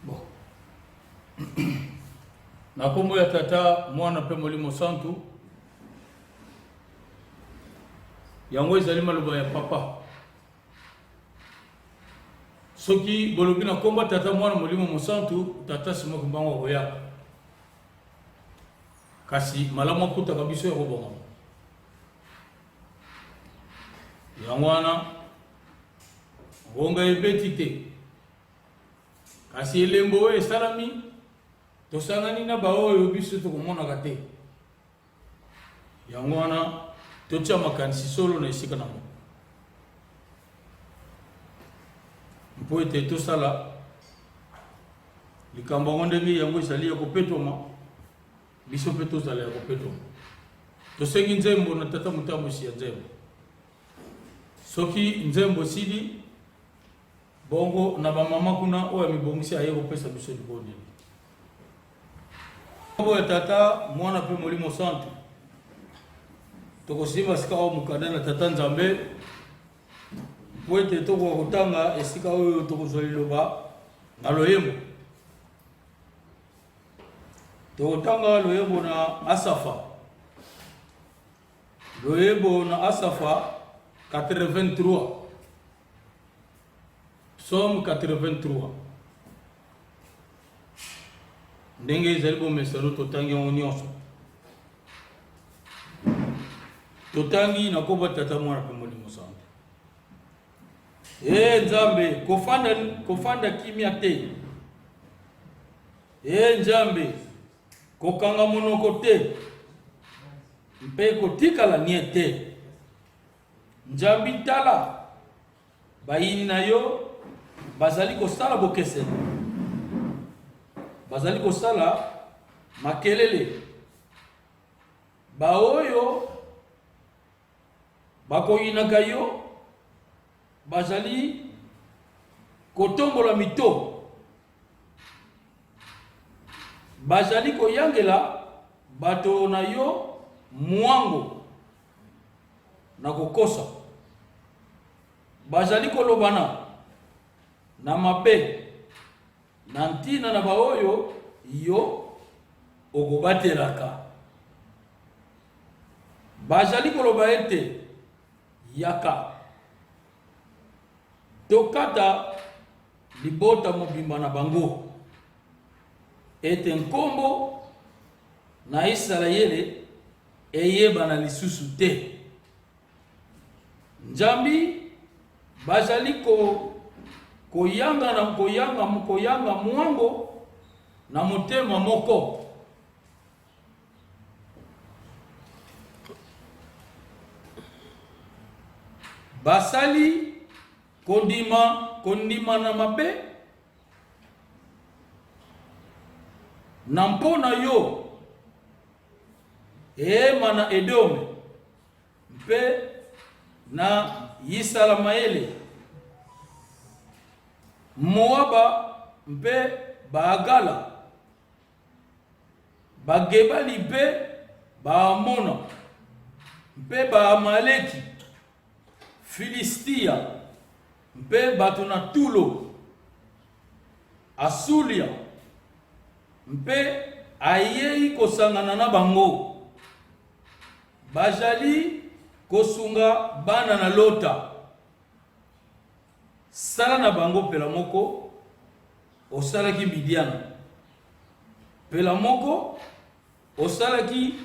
Bon. Na kombo ya tata mwana pe molimo santu yango ezali maloba ya papa soki bolobi na kombo tata mwana molimo mosantu tata simo kumbango koya kasi malamu akutaka biso ya kobonga yango wana ngonga ebeti te kasi elembo oyo esalami tosangani na baoyo biso tokomonaka te yango wana totia makanisi solo na esika nango mpo ete tosala likambo yango ndenge yango ezali ya kopetwama biso mpe tozala ya kopetwama tosengi nzembo na tata motambosi ya nzembo soki nzembo sili bongo na bamama kuna oyo mibongisi aye kopesa biso libondeli kombo ya tata mwana mpe molimo santu tokosimba sika oyo mokanda na tata nzambe mpo ete tokoka kotanga esika oyo tokozwa liloba na loyembo tokotanga loyembo na asafa loyembo na asafa 83 psaume 83 ndenge ezali bomesano totangi yango nyonso totangi na kombo tata mwana mpe molimo santu nzambe kofanda kimia te nzambe kokanga monoko te mpe kotikala nie te nzambi tala bayini na yo bazali kosala bokeseni bazali kosala makelele baoyo bakoyinaka yo bazali kotombola mito bazali koyangela bato na yo mwango na kokosa bazali kolobana na mabe na ntina na baoyo yo okobatelaka bazali koloba ete yaka tokata libota mobimba na bango ete nkombo na Israele eyebana lisusu te nzambi bazali koyanga mwango na motema moko basali kondima na mabe na mpona yo na Edome mpe na Isalamayele Moaba mpe Baagala Bagebali mpe Baamona mpe Baamaleki Filistia mpe bato na Tulo Asulia mpe ayei kosangana na bango bazali kosunga bana na Lota sala na bango pela moko osalaki Midian pela moko osalaki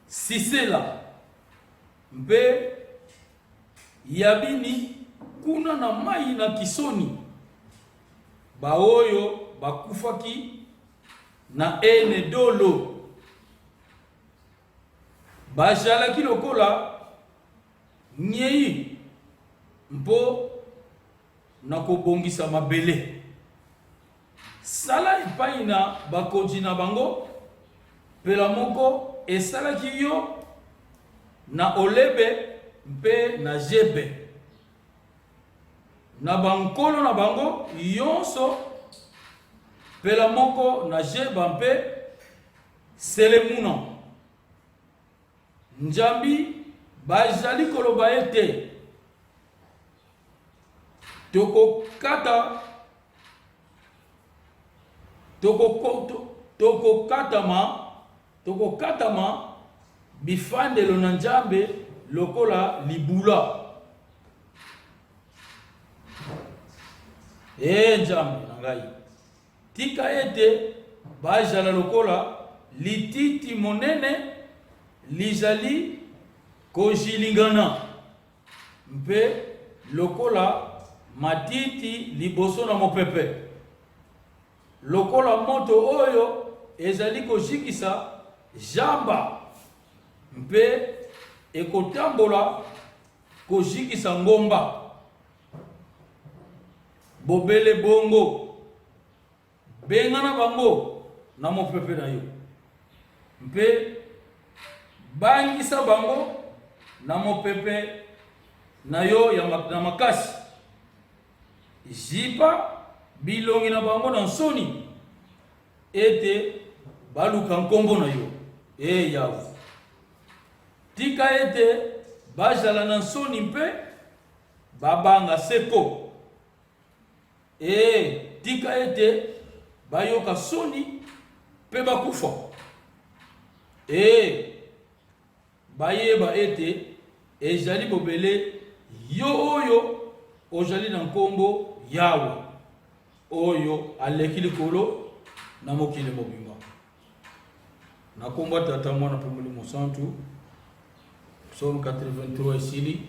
Sisela mpe Yabini kuna na mai na Kisoni baoyo bakufaki na Enedolo bazalaki lokola nyei mpo na kobongisa mabele sala epai na bakonzi na bango pela moko esalaki yo na Olebe mpe na Jebe na bankolo na bango yonso pela moko na Jeba mpe Selemuna nzambi bazali koloba ete tokokatama bifandelo na Nzambe lokola libula. Nzambe na ngai, tika ete bazala lokola lititi monene lizali kojilingana mpe lokola matiti liboso na mopepe, lokola moto oyo ezali kojikisa jamba mpe ekotambola kojikisa ngomba. Bobele bongo bengana bango na mopepe na yo mpe bangisa bango na mopepe na yo na makasi. Jipa bilongi na bango na nsoni ete baluka nkombo na yo. Yawe, tika ete bazala na nsoni mpe babanga seko. Tika ete bayoka soni mpe bakufa. Bayeba ete ezali bobele yo oyo ozali na nkombo Yawe oyo aleki likolo na mokili mobimba. Na komba tata mwana pe Molimo Santu. Psaume 83 esili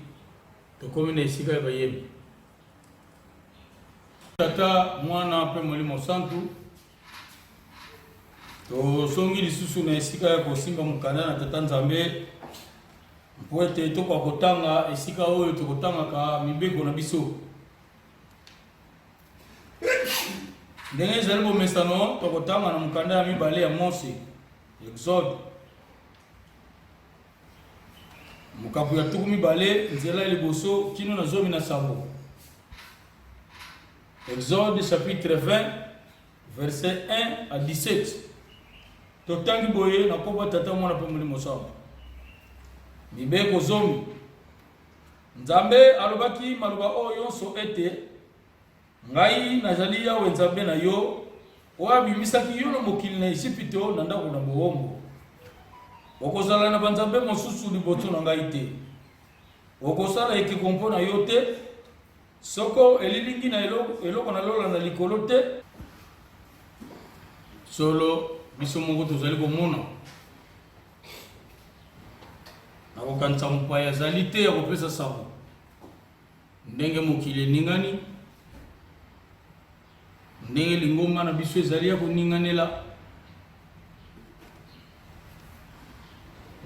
tokomi na esika ya bayebi. Tata mwana pe Molimo Santu tosongi lisusu na esika ya kosimba mukanda na tata Nzambe mpo ete tokwa kotanga esika oyo tokotangaka mibeko na biso. Ndenge ezali bomesano tokotanga na mukanda ya mibale ya Mose, Exode mukapu ya tuku mibale nzela ya liboso kino na 17. Exode chapitre 20 verset 1 à 17. Totangi boye na koba tata mwana pe Molimo Santu. Mibeko zomi. Nzambe alobaki maloba oyo so ete ngai nazali Yawe Nzambe na yo oabimisaki yo na mokili na Ejipito na ndako na bohombo. Okozala na banzambe mosusu liboso na ngai te. Okosala ekikompo na yo te. Soko elilingi na eloko na lola na likolo te. Solo biso moko tozali komona. Nakokanisa mopaya azali te ya kopesa sango. Ndenge mokili eningani, ndenge lingomba na biso ezali ya koninganela,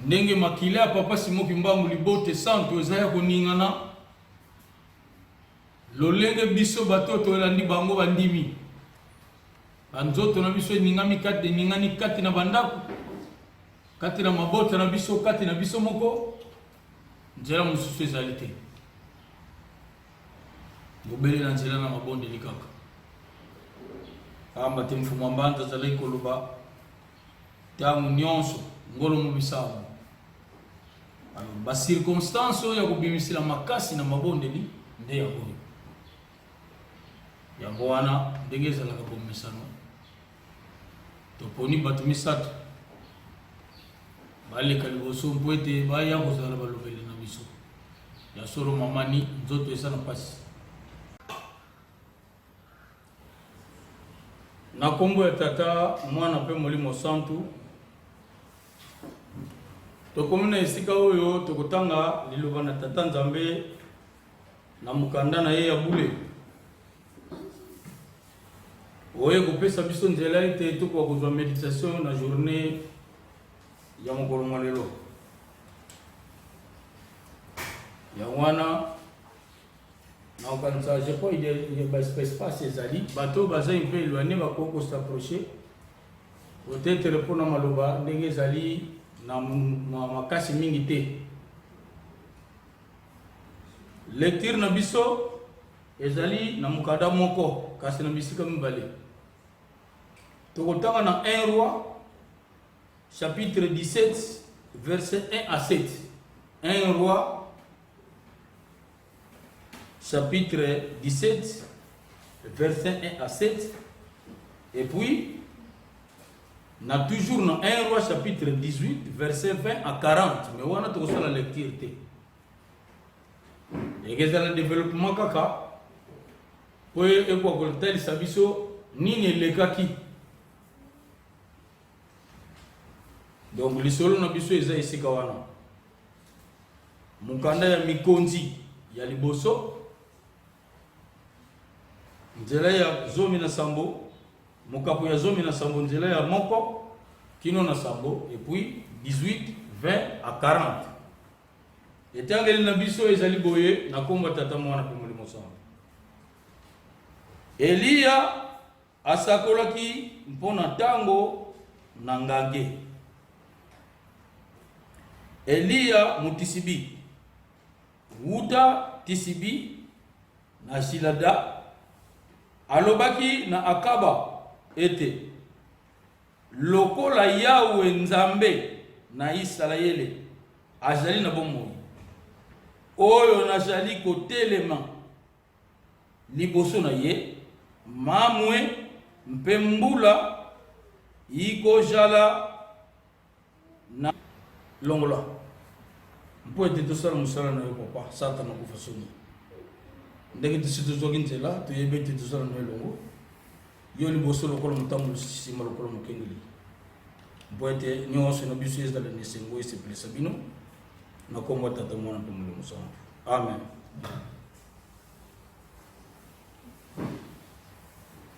ndenge makila ya papa Simoki Mbangu Libote Santu ezali ya koningana, lolenge biso bato tolandi bango bandimi. Banzoto na biso eningami kati, eningani kati na bandako, kati na mabota na biso, kati na biso moko, nzela mosusu ezali te. Bobele na nzela na mabonde likaka. Amba te mfumu mbanda zali koloba tangu nyonso ngolo mubisabo. Ba circonstance ya kubimisila makasi na mabondeli nde ya boyo. Yango wana ndenge ezalaka bomesano. Toponi bato misato. Baleka liboso mpo ete baya kozala balobeli na biso. Ya solo mamani nzoto eza na pasi. Na kombo ya tata mwana pe Molimo Santu tokomi na esika oyo tokotanga liloba na tata Nzambe na mukanda na ye ya bule. Oye kopesa biso nzela ete tokwa kozwa méditation na journée ya mokolo mwa lelo. Ya wana na okanisa je crois il y a espace ezali bato baza un peu éloigné bakoko s'approcher peut-être répondre maloba ndenge ezali na makasi mingi te. Lecture na biso ezali na mukada moko kasi na bisika mibale. Tokotanga na 1 Roi chapitre 17 verset 1 à 7. 1 Roi, chapitre 17, versets 1 à 7. Et puis, on a toujours dans 1 Roi, chapitre 18, versets 20 à 40. Mais on a toujours la lecture. Et que dans le développement, kaka, pour que tel sabiso, ni le kaki. Donc, les solos na biso eza esika wana. Mukanda ya mikonzi ya liboso. Nzela ya zomi na sambo. Mukapu ya zomi na sambo nzela ya moko. Kino na sambo. Et puis 18, 20 à 40. Etangeli na biso ezali boye na komba tata mwana pe molimo sambo. Elia asakolaki mpona tango na ngange. Elia mutisibi wuta tisibi na silada alobaki na akaba ete lokola Yawe nzambe na Israele azali na bomoi oyo nazali kotelema liboso na ye mamwe mpembula ikozala na longola mpo ete tosala mosala na yo papa sata na kufa soni ndenge tosi tozwaki nzela toyebi ete tosala na yo longo yo liboso lokola motambo nsima lokola mokengeli mpo ete nyonso na biso ezala na esengo esepelisa bino na kombo ya tata mwana mpe molimo sango amen.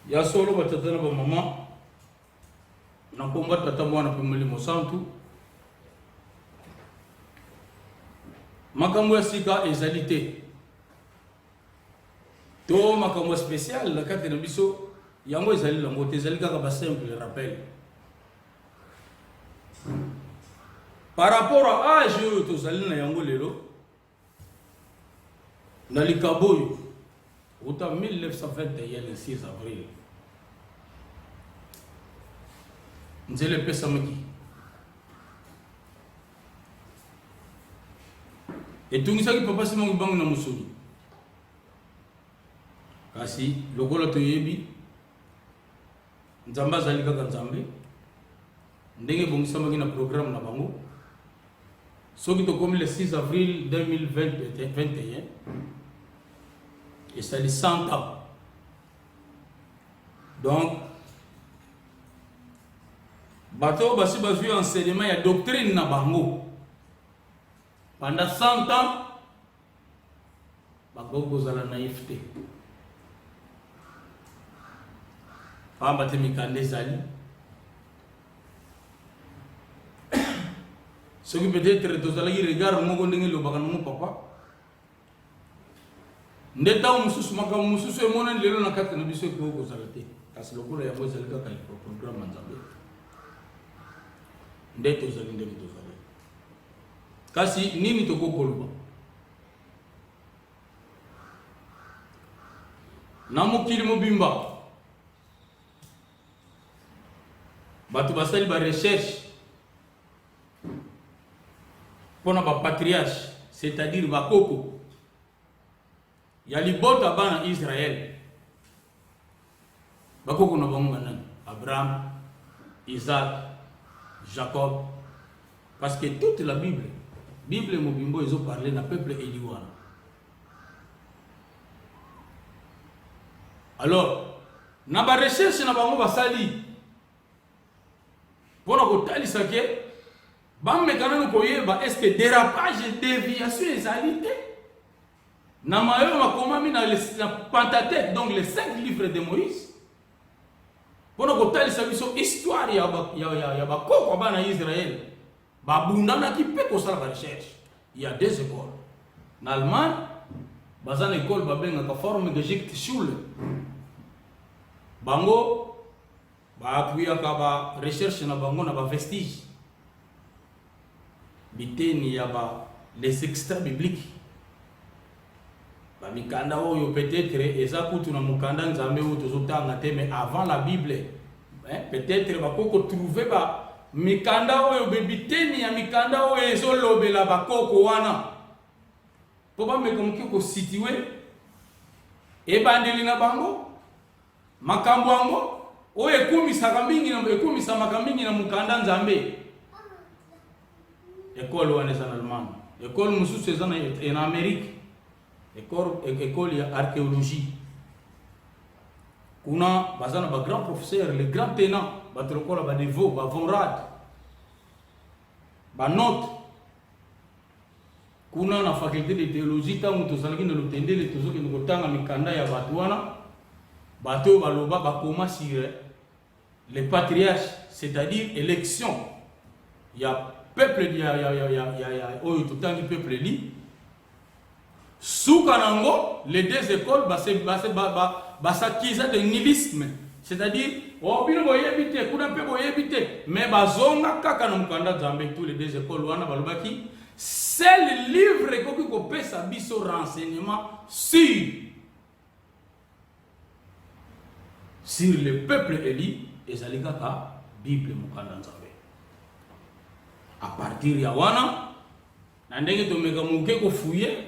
Ya solo batata na bamama na kombo ya tata mwana mpe molimo santu makambo ya sika ezali te to makambo spécial na kati na biso yango ezali lango te ezali kaka ba simple rappel par rapport à âge oyo tozali na yango lelo na likabo oyo uta 1921 le 6 avril nzela epesamaki etungisaki papa simango bango na mosoni kasi lokola toyebi nzambe azali kaka nzambe ndenge ebongisamaki na programme na bango soki tokomi le 6 avril 2021 esali 100 ans donc bato basi bazwi enseignement ya doctrine na bango pendant 100 ans bakoki kozala naïf te pamba te mikanda ezali soki peut-être tozalaki regard moko ndenge elobaka na mo papa nde ntango mosusu makambo mosusu emonani lelo na kati na biso ekoki kozala te kasi lokola yango ezali kaka programme ya nzambe nde tozali ndenge tozali kasi nini tokoki koloba na mokili mobimba bato basali ba recherche pona ba patriarche c'est-à-dire bakoko ya libota bana Israël bakoko na bango nani Abraham, Isaac, Jacob parce que toute la Bible mobimbo ils ont parlé na peuple eliwana. Alors na ba recherche na bango basali pona kotalisa ke bamekana koyeba est-ce que dérapage déviation ezali te na mayo makomami na Pentateuque donc les 5 livres de Moïse pona kotalisa biso histoire ya bakoko bana Israël babundanaki mpe kosala ba recherche. Il y a 2 écoles en Allemagne baza na école babengaka forme d'Égypte Schule bango baapuyaka ba recherche na bango na ba vestige biteni ya ba les extraits bibliques ba mikanda oyo peut-être eza kutu na mukanda nzambe oyo tozotanga te mais avant la Bible peut-être bakoko trouver mikanda oyo bebiteni ya mikanda oyo ezolobela bakoko wana po bameka moke kositue ebandeli na bango makambo yango oyo ekumisamaka mingi na mukanda nzambe. Ekole wana eza na Allemagne, ekole mosusu eza na Amerike, ekole ya archéologie. Kuna baza na ba grand professeur, les grands tenants, bato lokola ba Deveau, ba Von Rad, ba Note. Kuna na faculté de théologie tango tozalaki na lotendele tozokende kotanga mikanda ya bato wana, bato baloba bakoma sur les patriarches, c'est-à-dire élection. Il y a peuple, il y a peuple li. Sous Kanango, les deux écoles s'acquisent de nihilisme. C'est-à-dire, oh, bien boyebite, kuna pe boyebite, mais bazonga kaka na mukanda zambe tous les deux écoles wana balobaki, c'est le livre qui peut sa biso renseignement sur le peuple éli et zalikaka Bible mukanda nzambe. À partir ya wana na ndenge tomeka muke ko fouiller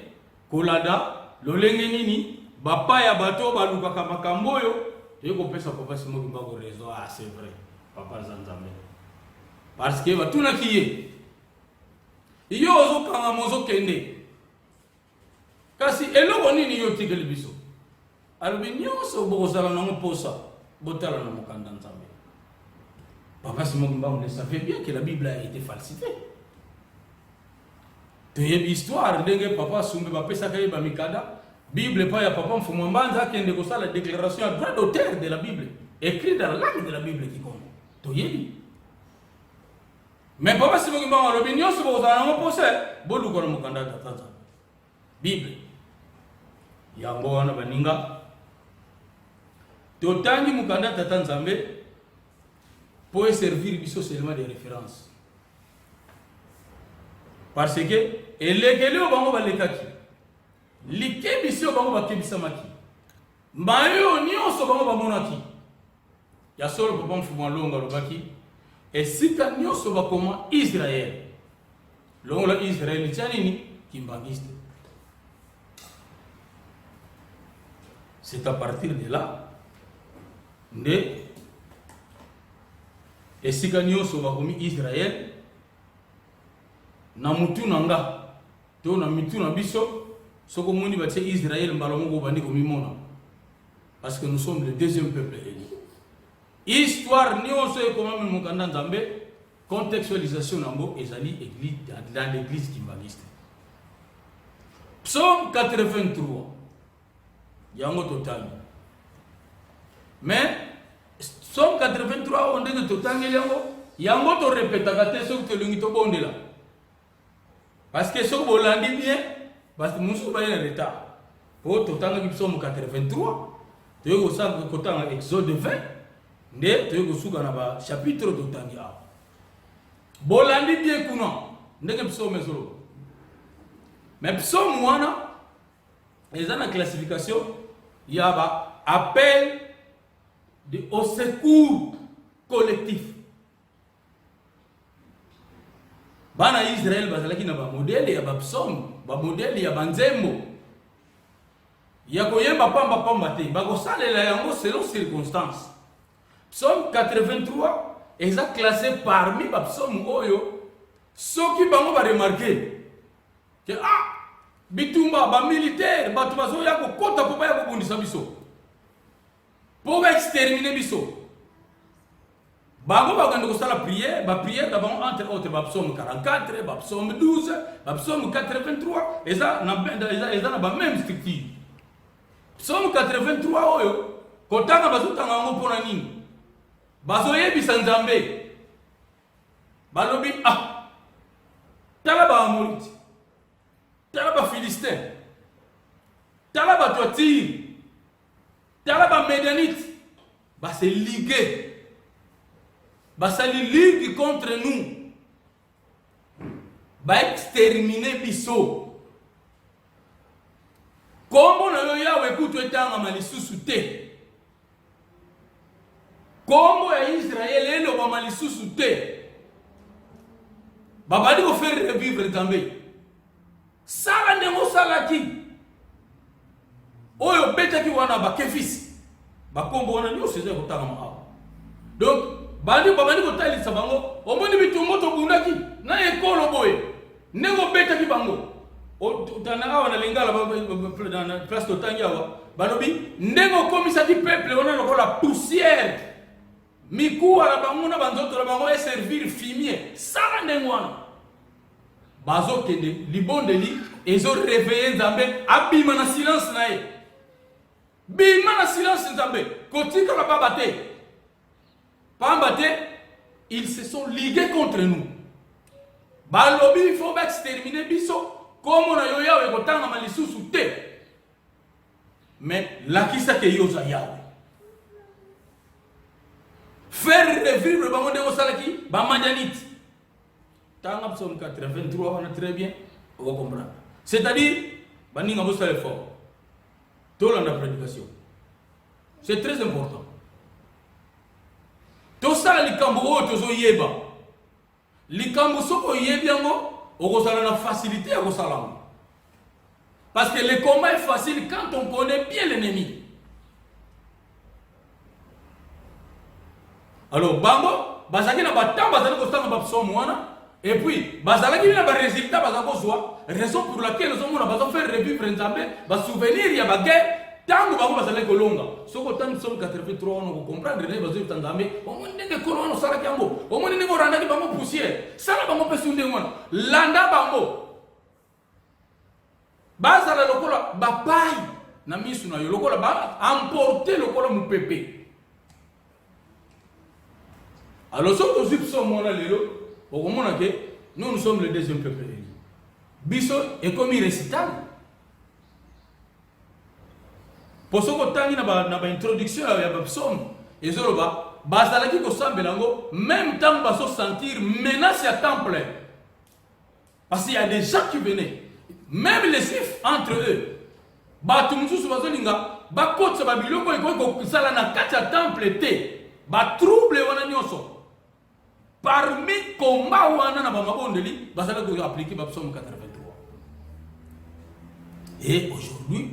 kolada lolenge nini bapa ya bato balukaka makambo oyo yeko pesa papa simo kimba ko réseau. Ah, c'est vrai papa zanzambe parce que batuna kiye iyo ozo kanga mozo kende kasi eloko nini yo tigeli biso alobi nyonso bokozala na posa botala na mokanda nzambe. Papa Simon Kimbangu ne savait bien que la Bible a été falsifiée. Tu as l'histoire de papa Sumbe Bapesa Kaïba Mikada, Bible pas ya papa Mfumambanza qui a la déclaration à droit d'auteur de la Bible, écrite dans la langue de la Bible qui compte. Tu as dit. Mais papa Simon Kimbangu a l'opinion sur vos années possède, Bolou Koromokanda Tata. Bible. Yango wana baninga. Totangi Mukanda Tata Nzambe. Pour servir seulement des références. Parce que les au bango balekaki. Like biso bango bakebisamaki. Mayo nyonso bango bamonaki. Ya solo papa mfuma longa lobaki. Et sika nyonso bakoma Israël. Longa Israël tianini kimbangiste. C'est à partir de là et si nous sommes Israël, na mutu nanga, to na mitu na biso, soko moni batie Israël mbalomo bandi ko mimona. Parce que nous sommes le deuxième peuple élu. Histoire nyonso e comment même mukanda nzambe, contextualisation nango ezali église dans l'église kimbangiste. Psaume 83. Yango total. Mais Psaume 83 on dit que totangi yango to répétaka te so que lungi to bondela. Parce que so bolandi bien parce que musu ba en retard. Pour totangi Psaume 83 te ko sa ko tanga Exode 20 nde te ko suka na ba chapitre totangi a. Bolandi bien kuna ndenge Psaume solo. Mais Psaume wana ezana classification ya ba appel au secours collectif. Bana Israël bazalaki na ba modèle ya ba psaume, ba modèle ya banzembo. Ya koyemba pamba te, ba ko salela yango selon circonstances. Psaume 83 est classé parmi ba psaume oyo soki bango ba remarquer que bitumba ba militaire ba tubazo ya ko kota ko ba ya ko bundisa biso. Pour exterminer biso. Bango bakande ko sala prière, ba prière d'abord entre autres ba psaume 44, ba psaume 12, ba psaume 83, eza na ba même structure. Psaume 83 oyo kotanga bazutanga ngo pona nini? Bazo yebisa Nzambe. Balobi tala ba Amorite. Tala ba Philistin. Tala ba Totir. Tala ba Médanite, ba se liguer, ba se ligue contre nous, ba exterminer biso. Kombo na yo yawe kutu etanga malisusu te. Kombo ya Israël elo ba malisusu te. babali ko faire revivre Nzambe sala ndenge osalaki oyo betaki wana bakefisi bakombo wana nyonso eza kotangama awa. Donc babali kotalisa bango omoni bitumbo tobundaki na ekolo boye ndenge obetaki bango otanaka wana lingala na place totangi awa balobi ndenge okomisaki peuple wana lokola poussière mikuwa na bango na banzoto na bango eservir fumier sala ndenge wana bazokende libondeli ezo réveiller Nzambe abima na silence na ye bima na silence Nzambe kotika la babate pambate ils se sont ligués contre nous balobi il faut exterminer biso comme na yo yawe kotanga malisusu te mais lakisa ke yoza yawe faire revivre bango de osalaki ba manjanite tanga psaume 83 on a très bien on va comprendre c'est-à-dire baninga mo sala fort tout la prédication c'est très important to sala likambo o tozo yeba likambo soko yebi yango okosala na facilité à kosala parce que le combat est facile quand on connaît bien l'ennemi. Alors bango bazaki na batamba bazali kostanga ba psaume wana et puis bazalaki na ba résultat bazako zwa raison pour laquelle nous avons besoin faire revivre Nzambe ba souvenir ya ba guerre tango bango bazali kolonga soko tangi psaume 83 on comprendre ne bazo Nzambe omoni ndenge kolona sala kyango omoni ndenge oranda ki bango poussière sala bango pesu ndenge wana landa bango bazala lokola ba pai na misu na yo lokola ba emporter lokola mupepe. Alors, si nous sommes nous sommes le deuxième peuple. Biso est comme irrécitable. Pour ce que nous avons une introduction à la psaume, et Zoroba, Bazalaki ko sambelango, même temps va se sentir menace à temple. Parce qu'il y a des gens qui venaient, même les juifs entre eux. Batumsu Subazoninga, Bakot Sababiloko et Koko Salana Kacha temple te, Batrouble Wananyoso. Parmi combat wana na bamabondeli basala ko appliquer ba psaume 83. Et aujourd'hui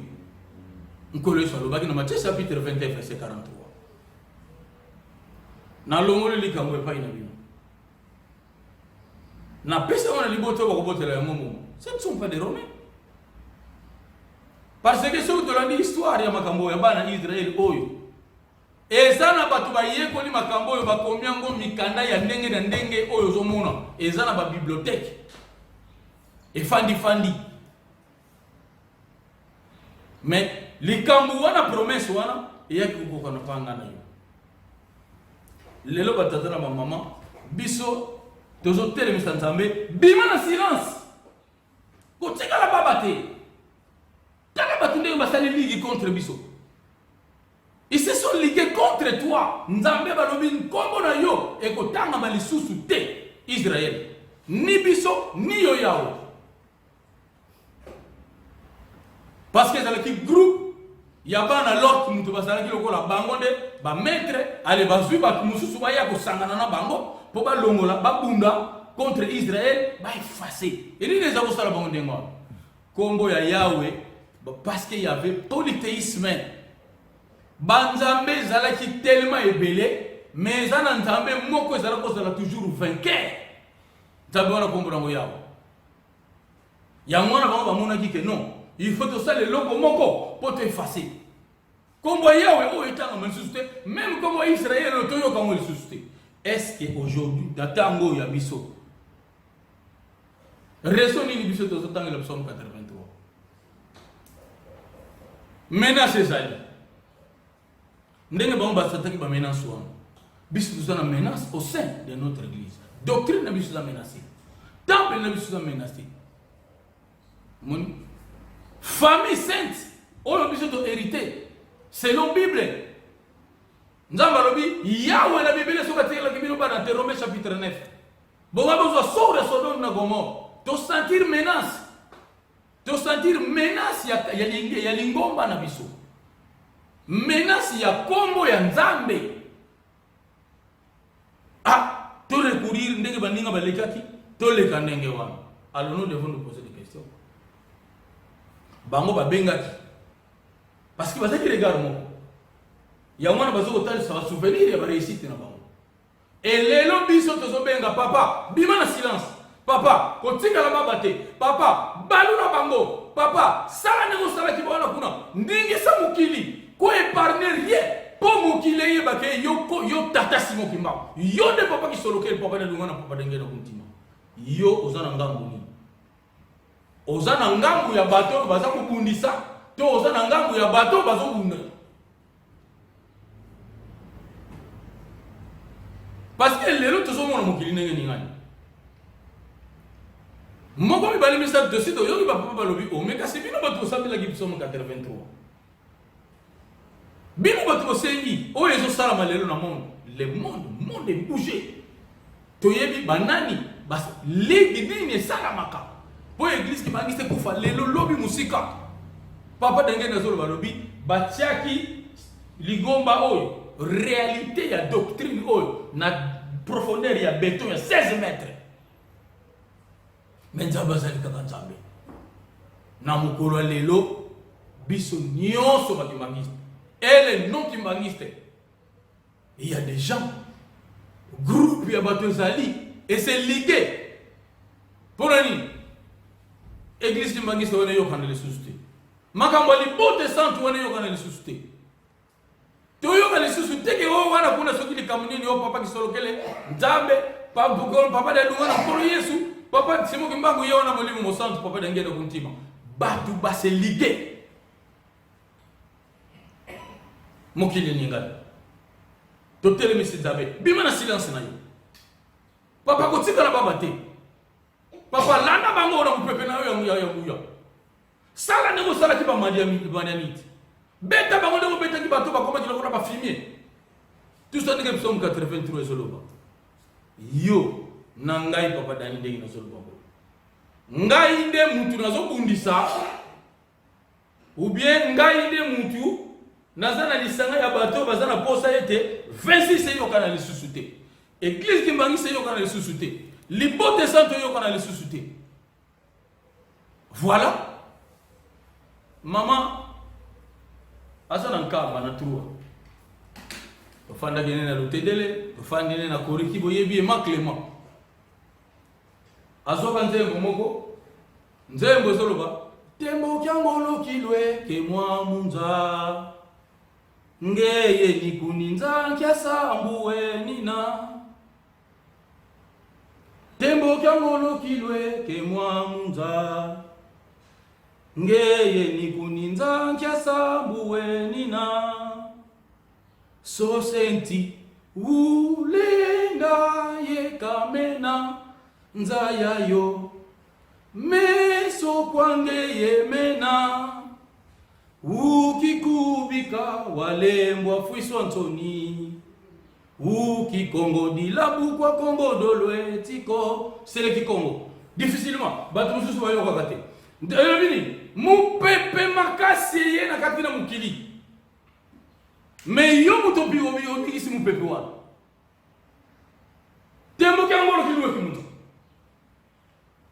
on connaît sur le baki na Matthieu chapitre 21 verset 43. Na longolo likamwe pa ina bino. Na pesa wana liboto ba kobotela ya momo. Ce ne sont pas des Romains. Parce que sur de l'histoire ya makambo ya bana Israël oyo ezana batu bayekoli makambo oyo bakomi yango mikanda ya ndenge na ndenge oyo zomona ezana ba bibliothèque efandi fandi mais likambo wana promesse wana eyaki kokona panga na yo lelo batata na mama biso tozo telemisa Nzambe bima na silence kotika la baba te taka batu ndenge basali ligi contre biso. Ils se sont ligués contre toi. Nzambe balobi nkombo na yo ekotanga malisusu te Israël. Ni biso ni yo yawo. Parce que dans le groupe yaba na lot mutu basala ki lokola bango de ba maître ale bazui ba mususu ba ya ko sangana na bango po ba longola ba bunda contre Israël ba effacer. Et les avons sala bango dengo. Kombo ya Yahweh parce qu'il y avait polythéisme. Banzambe zalaki tellement ébélé, mais zana Nzambe moko zalako zala toujours vainqueur. Nzambe wana kombo na moyawo. Ya mwana bango bamona ki que non, il faut que ça le logo moko pour te effacer. Kombo yawe o etanga mensusté, même comme Israël otoyo comme le susté. Est-ce que aujourd'hui datango ya biso raison ni biso to tanga le psaume 83. Menace ezali. Ndenge bango basataki ba menace wana. Biso tozana menace au sein de notre église. Doctrine na biso za menacé. Temple na biso za menacé. Mon famille sainte, oyo biso to hérité selon Bible. Nzamba lobi Yahweh la Bible soka tela kibino ba dans Romains chapitre 9. Bonga besoin sort Sodome na Gomorrhe. To sentir menace. To sentir menace ya lingomba na biso. Menace ya kombo ya Nzambe. Ah, to recourir ndenge baninga balekaki tous les kanenge wana. Alors nous devons nous poser des questions. Bango ba bengaki. Parce que bazaki regarde moi. Ya mwana bazoko tali ça va souvenir ya ba réussite na bango. Et lelo biso tozo benga papa, bima na silence. Papa, kotika la babate. Papa, balu na bango. Papa, sala nego sala ki bona kuna. Ndingi sa mukili. Ko épargner rien. Po mukile ye bake yo tata simo kimba. Yo de papa ki soloke le papa de lunga na papa denge na kuntima. Yo ozana ngambu ni. Ozana ngambu ya bato baza kubundisa. To ozana ngambu ya bato bazo bunda. Parce que les autres sont mon mokili nenge ningani. Moko mi bali message de site yo ki papa balobi o meka se bino bato sabila ki biso mo 83. Bino bato sengi o ezo sala malelo na monde. Le monde est bougé. Toyebi banani bas legi nini sala maka. Po église ki bangiste kufa lelo lobi musika. Papa denge na zolo balobi batiaki ligomba oyo. Réalité ya doctrine oyo na profondeur ya béton ya 16 mètres. Mais nzambe azali kaka nzambe. Na mokolo lelo biso nyonso bakimangiste. Et les non kimangiste. Il y a des gens groupe ya bato ezali et c'est ligué. Pour nani? Église kimangiste wana yo kana le susute. Makambo libote santu wana yo kana le susute. Toyo kali susu teke o wana kuna soki likamuni o papa kisolokele nzambe papa de lungana pour Yesu papa simo kimbangu yo na molimo mo santu papa de ngelo kuntima batu base ligué mokili ningali to tele misi nzambe bima na silence na yo papa kotika na baba te papa landa bango na mupepe na yo ya sala nego sala ki ba maniamite beta bango ndeko beta ki bato bakoma ki lokona ba filmer tout ça ndenge psalm 83 ezoloba yo na ngai papa dani ndenge na zoloba ngai nde mutu nazo bundisa ou bien ngai nde mutu nazana lisanga ya bato bazana posa ete 26 yo kana lisusuté église kimbangi se yo kana lisusuté libote santo yo kana lisusuté voilà maman asana nkamba na truwa tofanda gene na lutedele tofanda gene na koriki boyebi ma Clément azoka nzembo moko nzembo zoloba tembo kyangolo kilwe ke mwa munza ngeye nikuninza nkyasa mbuwe nina tembo kyangolo kilwe ke mwa munza ngeye nikuninza nkyasa mbuwe nina so senti ulenga ye kamena nzaya yo meso kwange yemena ukikubika walembwa fwiswa ntoni ukikongo dilabu kwa kongo dolwe tiko sele kikongo difficilement batu mususu bayo kakate ndabini mupepe makasi ye na katina mukili mais yo muto bigo bigo isi mupepe wana tembo kyangolo kilwe kimuntu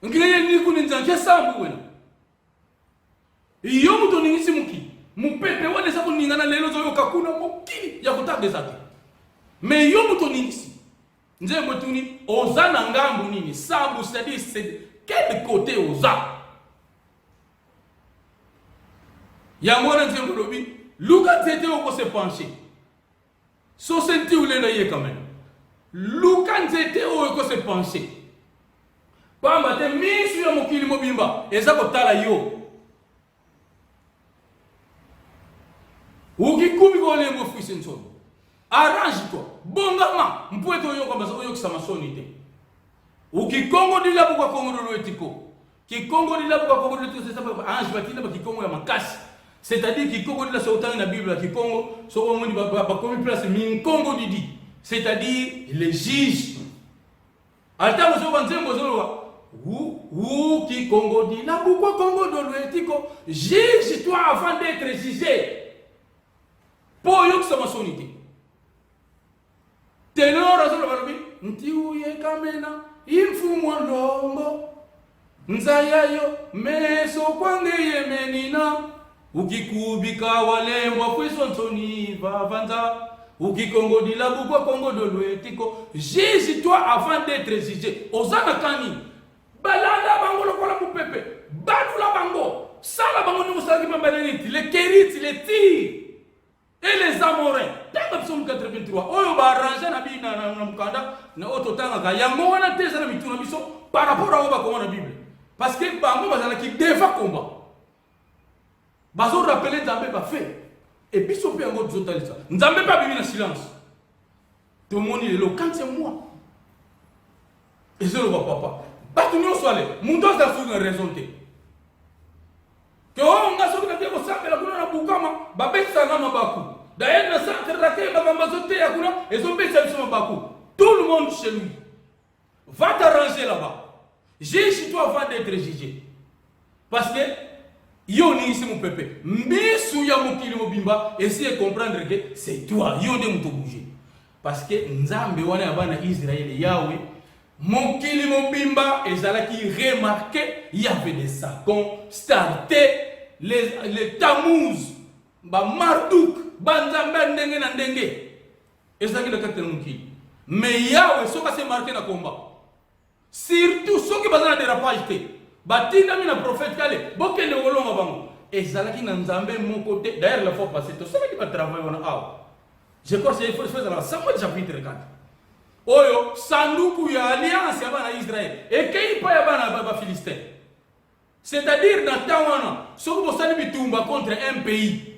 ngile ni kuninza kyasambu wena iyo muto ningisi muki mupepe wana sabu ningana lelo zo kakuna mukili ya kutabe zake mais yo muto ningisi nzembo tuni ozana ngambu nini sambu c'est quel côté oza yangona nzembo lobi Luka tete oko se pencher. So senti ou lena ye quand même. Luka tete oko se pencher. Pamba te misu ya mokili mobimba. Eza ko tala yo. Uki kubi ko lengo fwisi nsono. Arrange toi. Bongama. Mpweto yo kwa oyo kisama soni te. Uki Kongo dilabu kwa Kongo dolo etiko. Ki Kongo dilabu kwa Kongo dolo etiko. C'est ça ange batila ba ki Kongo ya makasi. C'est-à-dire qu'il Congo de la sautant dans la Bible qui Congo so moni ba comme place min Congo didi c'est-à-dire les juges ata so banzembo zo qui Congo dit la pourquoi Congo do l'etiko juge toi avant d'être jugé pour yo que masonité tenor zo la balobi ntiuye kamena imfumo longo nzayayo meso kwange yemenina ukikubika walembwa kwisontoni vavanza ukikongodila bukwa kongodolwetiko Jésus toi avant d'être jugé ozana kani balanda bango lokola mupepe badula bango sala bango ni musalaki mambaleniti les kérits les tirs et les amorais tanga psalm 83 oyo ba arranger na bina na mukanda na ototanga ka yango wana teza na mituna biso par rapport à oba ko na Bible parce que bango bazala ki deva combat bazo rappeler Nzambe ba fait et biso pe yango zotalisa Nzambe pas bibi na silence tout le monde est là quand c'est moi et c'est le papa batu nyonso ale mundu azafu na raison te que on nga soki na teko sambela kuna na bukama babetisa na mabaku d'ailleurs na centre d'accueil babambazote ya kuna ezobetisa biso mabaku tout le monde chez lui va t'arranger là-bas j'ai chez toi avant d'être jugé parce que yo ni ici mon pépé mbisu ya mokili mobimba essayer de comprendre que c'est toi yo de muto bouger parce que Nzambe wana ya bana Israël Yahweh mokili mobimba ezalaki remarqué il y avait des sakons starté les Tammuz ba Marduk ba Nzambe ndenge na ndenge ezalaki na kati mokili mais Yahweh soka se marqué na combat surtout soki bazana dérapage te batinda mina prophète kale bokende wolonga bango ezalaki na Nzambe mon côté d'ailleurs la fois passée to soki ba travail wana awa je crois que c'est il faut faire dans Samuel chapitre 4 oyo sanduku ya alliance ya bana Israël ekei pa ya bana ba Philistin c'est-à-dire dans tawana soki bosali bitumba contre un pays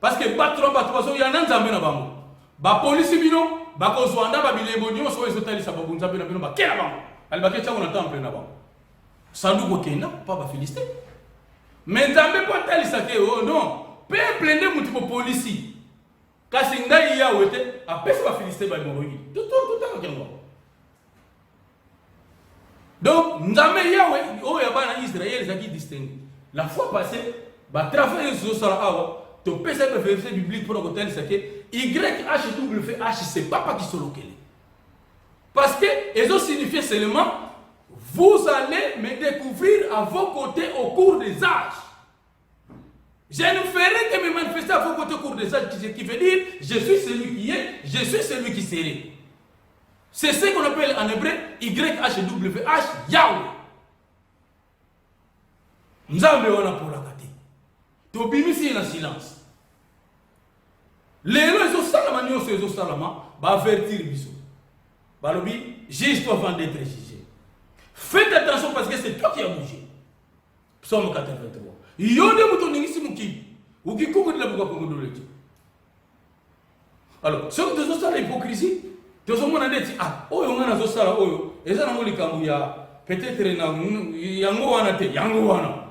parce que batro baso ya Nzambe na bango ba police bino ba kozwanda ba bilembo nyonso ezotalisa ba bunza bino ba kela bango alibaki tsango na temple na bango sanduku kena pa ba Philistin mais Nzambe po talisa ke oh non peuple nde mutu po police kasi ngai Yahweh te apesa ba Philistin ba morogi tout yango donc Nzambe Yahweh o ya bana Israël zaki distingué la fois passée ba travailler sur ça awa to pesa ba verset biblique pour que tel saké YHWH c'est papa qui sont localisés parce que ils ont signifié seulement vous allez me découvrir à vos côtés au cours des âges. Je ne ferai que me manifester à vos côtés au cours des âges, qui veut dire je suis celui qui est, je suis celui qui serait. C'est ce qu'on appelle en hébreu YHWH, Yahweh. Nous avons pour la kati. Tobimisi na silence. Les gens sont salama nyonso ezo salama ba avertir biso. Balobi, juge-toi avant d'être jugé. Faites attention parce que c'est toi qui as bougé. Psaume 83. Yonde muto ningisi muki. Ukikuku de la buka kongo doleti. Alors, ce que tu as l'hypocrisie, tu as dit ah, oyo ngana zo sala oyo, eza na ngoli kambu ya peut-être na yango wana te, yango wana.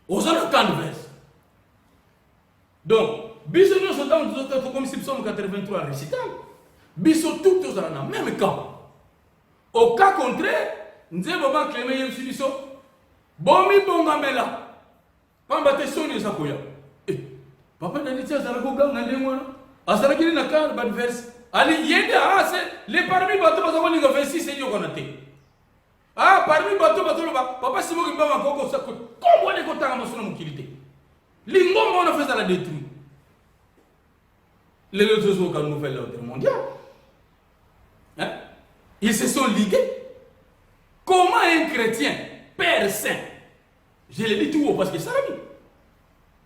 Ozana canvas. Donc, biso nous sommes comme si Psaume 83 récitable. Biso tout dans le même cas. Au cas contraire, nous avons clémé yem sibiso. Bomi bongamela. Pamba te soni sakoya. Papa na nitia zarago gang na ndemwana. Asara kili na kan bad verse. Ali yende ase les parmi bato bazako ni 26 et yokonate. Ah parmi bato ba papa simo ki bama koko sako. Kombo ne kotanga masuna mukilite. Lingombo on a fait ça la détruire. Les autres ont une nouvelle ordre mondiale. Hein? Ils se sont ligués. Comment un chrétien, Père Saint, je l'ai dit tout haut parce que ça l'a dit.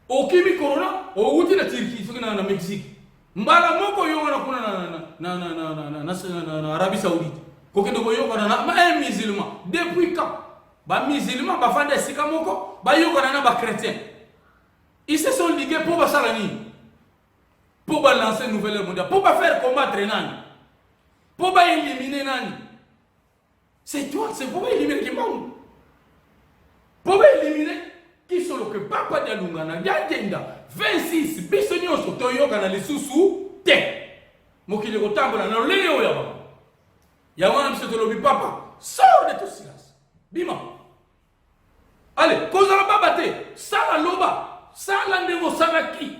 Au Kimi Corona, au Outi la Turquie, ce qui est dans le Mexique. Mbala moko yonga na Arabie Saoudite. Koke doko yonga na un musulman. Depuis quand? Ba musulman ba fanda sika moko, ba yonga na ba chrétien. Ils se sont ligués pour basalani. Pour lancer une nouvelle ère mondiale, pour pas faire combattre Nani, pour pas éliminer Nani. C'est toi, c'est pour pas éliminer qui manque. Pour pas éliminer qui sont que papa de Lungana, Yagenda, 26, Bissonio, Toyoga, les sous-sous, te. Moki le rotambola, non, Léo Yaba. Yawana, monsieur de l'obi, papa, sors de tout silence. Bima. Allez, cause la babate, Sala Loba, Sala Nemo Salaki.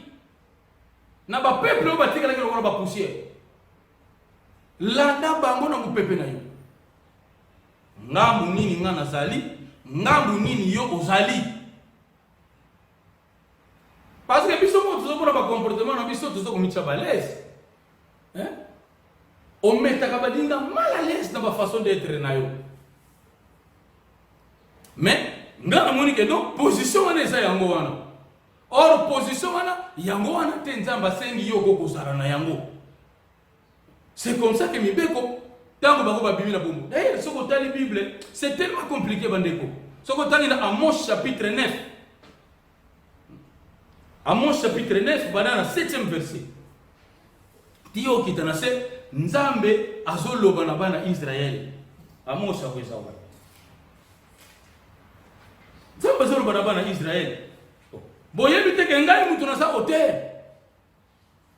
Na ba peuple obatika la ko ba poussière. Landa bango na mu pepe na yo. ngambu nini nga nazali, ngambu nini yo ozali. Parce que biso mo tozomona ba comportement na biso tozokomitisa balèze. On metaka badinga mal à l'aise dans ma façon d'être na yo. Mais nga namoni ke donc position wana eza yango wana. Or position wana yango wana te nzamba sengi yo kokozala na yango. C'est comme ça que mibeko tango bako ba bibila bombo. D'ailleurs ce côté la Bible, c'est tellement compliqué bandeko. Ce côté dans Amos chapitre 9. Amos chapitre 9 banana 7e verset. Dio kitanase nzambe azoloba na bana Israël. Amos akweza wa. Nzambe azoloba na bana Israël. Boyebi te ke ngai mutu na sa hotel.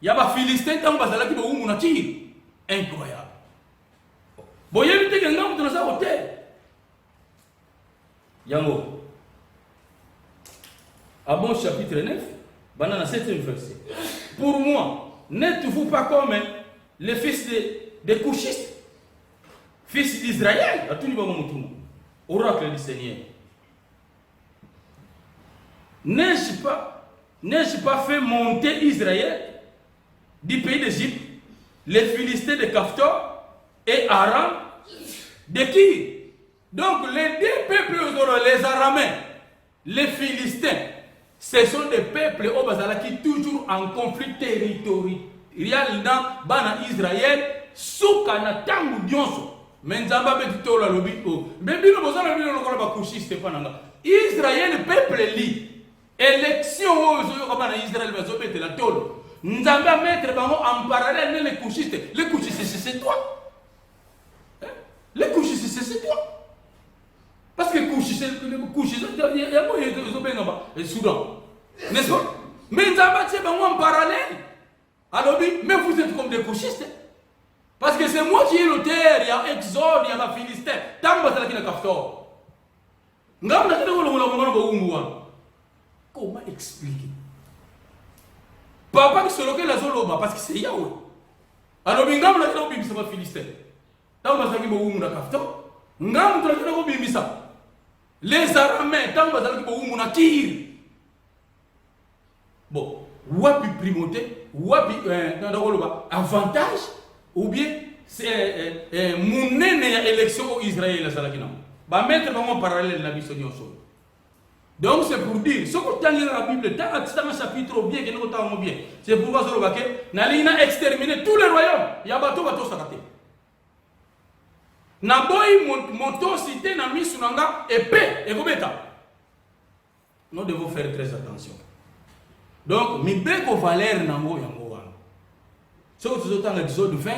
Ya ba Philistin tango bazalaki bo umu na tire. Incroyable. Boyebi te ke ngai mutu na sa hotel. Yango. Amos chapitre 9, banana 7e verset. Pour moi, n'êtes-vous pas comme les fils des couchistes, fils d'Israël, oracle du Seigneur. N'ai-je pas fait monter Israël du pays d'Égypte, les Philistins de Caftor et Aram de qui? Donc les deux peuples, les Araméens, les Philistins, ce sont des peuples au Bazala qui toujours en conflit territorial dans Bana Israël, Soukana Tangu Dionso. Mais Nzamba Betitola Lobito, Bébino Bozana Bino Lokola Kushiste Pananga. Israël, peuple li. Élection au Bana Israël va zobete la tolo. Nzamba mettre en parallèle les couchistes. Les couchistes, c'est toi. Les couchistes, c'est toi. Parce que couchistes, il y a moyen de Soudan. N'est-ce pas? Mais Nzamba c'est en parallèle. Alors, mais vous êtes comme des couchistes. Parce que c'est moi qui ai l'auteur, il y a Exode, il y a la Philistin. Tant que tu as Kaftor. Comment expliquer? Papa qui se loque la Zoloba, parce que c'est Yahweh. Alors, il y a un Philistin. Tant que tu as Kaftor. Les Araméens, tant que tu as bon, wapi primauté, wapi avantage, ou bien c'est mon élection au Israël. Bah mettre vraiment parallèle la vision. Donc c'est pour dire, ce que tu as dans la Bible, dans un chapitre bien, que nous avons bien, c'est pourquoi nous avons exterminé tous les royaumes. Il y a bateau saraté. Naboy monto cité na misunanga épée et gobeta. Nous devons faire très attention. Donc, mi beko valeur nango yango wana. Ce que tu entends Exode 20,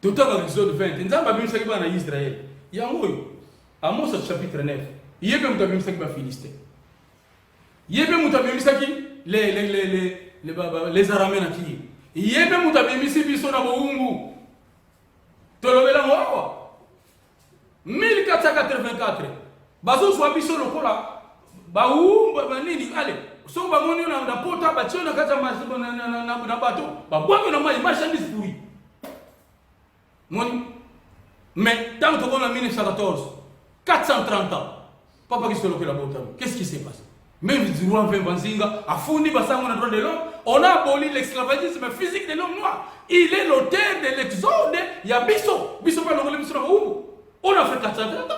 tout dans Exode 20, nzamba bimisa kiba na Israël. Yango yo. Amos chapitre 9. Yebe mutabimisa kiba Philistin. Yebe mutabimisa ki les Araméens na ki. Yebe mutabimisa biso na boumbu. Tolobela ngwa. 1484. Bazo swa biso lokola baumbu banini allez. So ba moni na pota ba tshona ka tsa masibo na bato ba bwa na mai marchandise pourri moni mais tant que on a 1914 430 ans papa qui se loque la bota qu'est-ce qui s'est passé même Zouan Banzinga a fourni basango na droit de l'homme on a aboli l'esclavagisme physique de l'homme noir il est l'auteur de l'exode ya biso pa longole biso na on a fait 430 ans.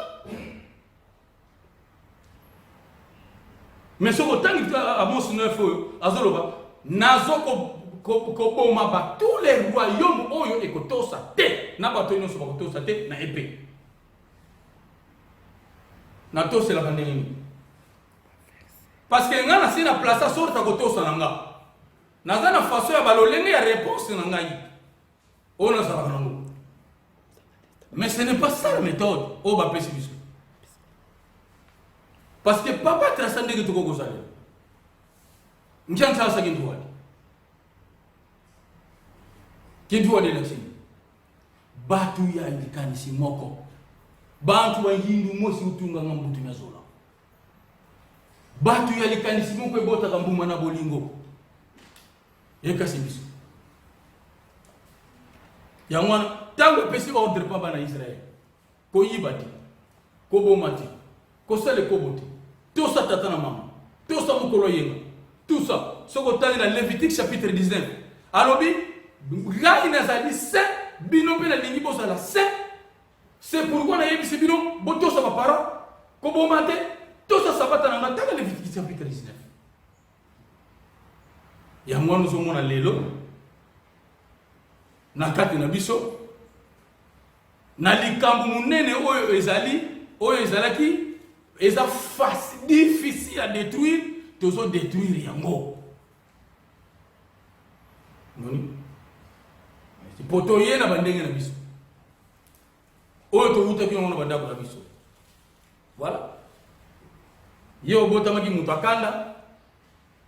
Mais ce que tu as à mon neuf, Azoloba, Nazoko Koboma, tous les royaumes Oyo et Kotosa, Té, Nabatoino sur Kotosa, Té, na épée. Nato c'est la pandémie. Parce que n'a pas la place à sortir à Kotosa Nanga. N'a pas la façon à baloler à réponse Nangaï. On a ça. Mais ce n'est pas ça la méthode. Oh, bah, pessimisme. Parce que papa transcende que tu as gozalé. N'tiens ça ça qui doit. Qui doit l'élection. Batu ya ikanisi moko. Bantu wa yindu mosi utunga ngambutu na zola. Batu ya ikanisi moko ebota kambuma na bolingo. Eka sibiso. Ya mwana tango pesi ordre pa bana Israël. ko yibati ko bomati ko sale ko bote tout ça tata na mama tout ça mukolo yenga tout ça ce qu'on t'a dans Lévitique chapitre 19 alobi là il a dit c'est bino pe na lingi bosala c'est pourquoi na yebi bino boto ça va para ko bomate tout ça sabata na ngata Lévitique chapitre 19 ya mwana zo mona lelo na kati na biso na likambu munene oyo ezalaki eza facile difficile à détruire tozo détruire yango noni poto ye na bandenge na biso oyo to uta kino na bandako na biso voilà ye obota maki mutu akanda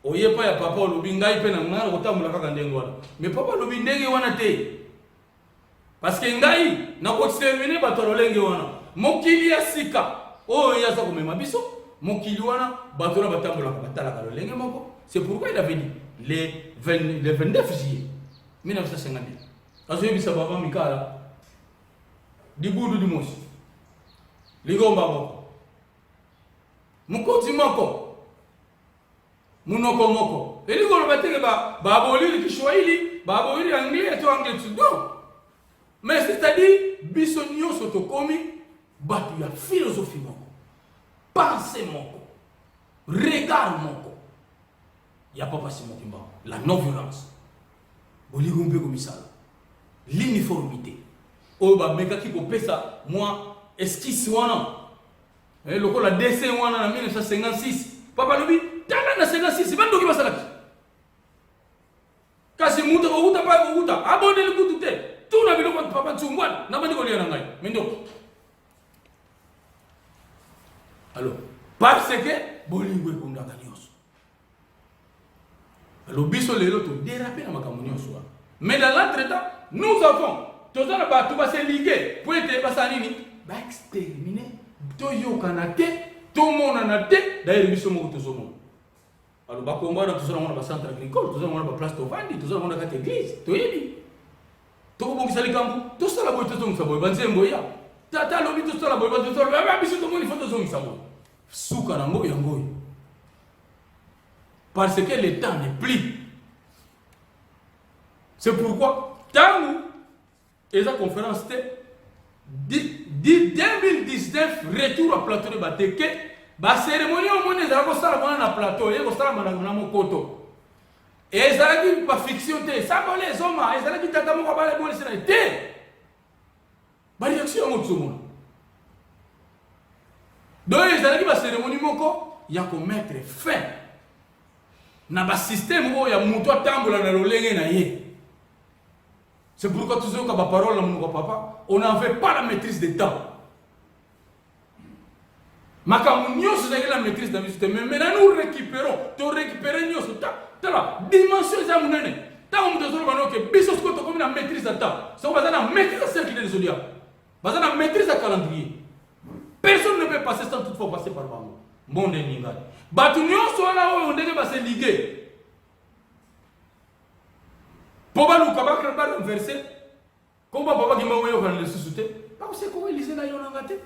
oye pa ya papa olobi ngai pe na ngana kotambola kaka ndenge wana mais papa olobi ndenge wana te parce que ngai na ko terminer bato lolenge wana mokili ya sika oyo yaza komema biso mokili wana bato na batambola batala lolenge moko c'est pourquoi il avait dit le 29 juillet 1950 azo yebisa baba mikala dibudu dimosi ligomba moko mukoti moko munoko moko eligolo bateke babolili Kiswahili babolili anglais to anglais non mais c'est-à-dire biso nyonso tokomi batu ya philosophie moko pensée moko regard moko ya papa Simon Kimba la non-violence oligombe komisala l'uniformité oyo bamekaki kopesa mwa esquisse wana lokola dessin wana na 1956 papa lobi tala na 56 bandoki basalaki kasi mutu okuta pa okuta abonde likutu te tuna biloko papa tsungwana na bandi kolia na ngai mendoko alors parce que bolingo ekundaka nyonso alors biso lelo to déraper na makambo nyonso mais dans l'entretemps nous avons tous na bato ba se liguer pour être basa nini ba exterminer to yokana te to mona na te d'ailleurs biso moko tozomona alors ba komba na tozona mona ba centre agricole tozona mona ba place to vandi tozona mona ka église to yebi to ko bongisa likambu to sala boy to zongisa boy banzembo ya tata lobi to sala boy ba to sala ba biso to moni foto zongisa boy suka na ngoyo ngoyo parce que le temps n'est plus. C'est pourquoi tant et la conférence dit 2019 retour à plateau de Bateke ba cérémonie au monde ezala ko sala mona na plateau ye ko sala mana na mokoto ezala ki ba fiction te ça ba les hommes ezala ki tata mo ba le bon sina te ba réaction mo tsomo donc ezala ki ba cérémonie moko ya ko mettre fin na ba système o ya muto atambola na lolenge na ye. C'est pourquoi tu sais que ma parole, mon papa, on n'en fait pas la maîtrise des temps. Ma camoufle, c'est la maîtrise de la musique. Mais maintenant, nous récupérons. Tu récupères la dimension de la monnaie. Tant que nous avons que Bissos comme la maîtrise de temps. C'est la maîtrise de cercle des zodiacs. C'est la maîtrise de calendrier. Personne ne peut passer sans toutefois passer par Bango. Bon, des ningas. Batunion soit là où on devait passer liguer. Papa nous kabaka ba renverser comme papa qui m'a envoyé dans le sous-souté parce que comment Élysée na yona ngate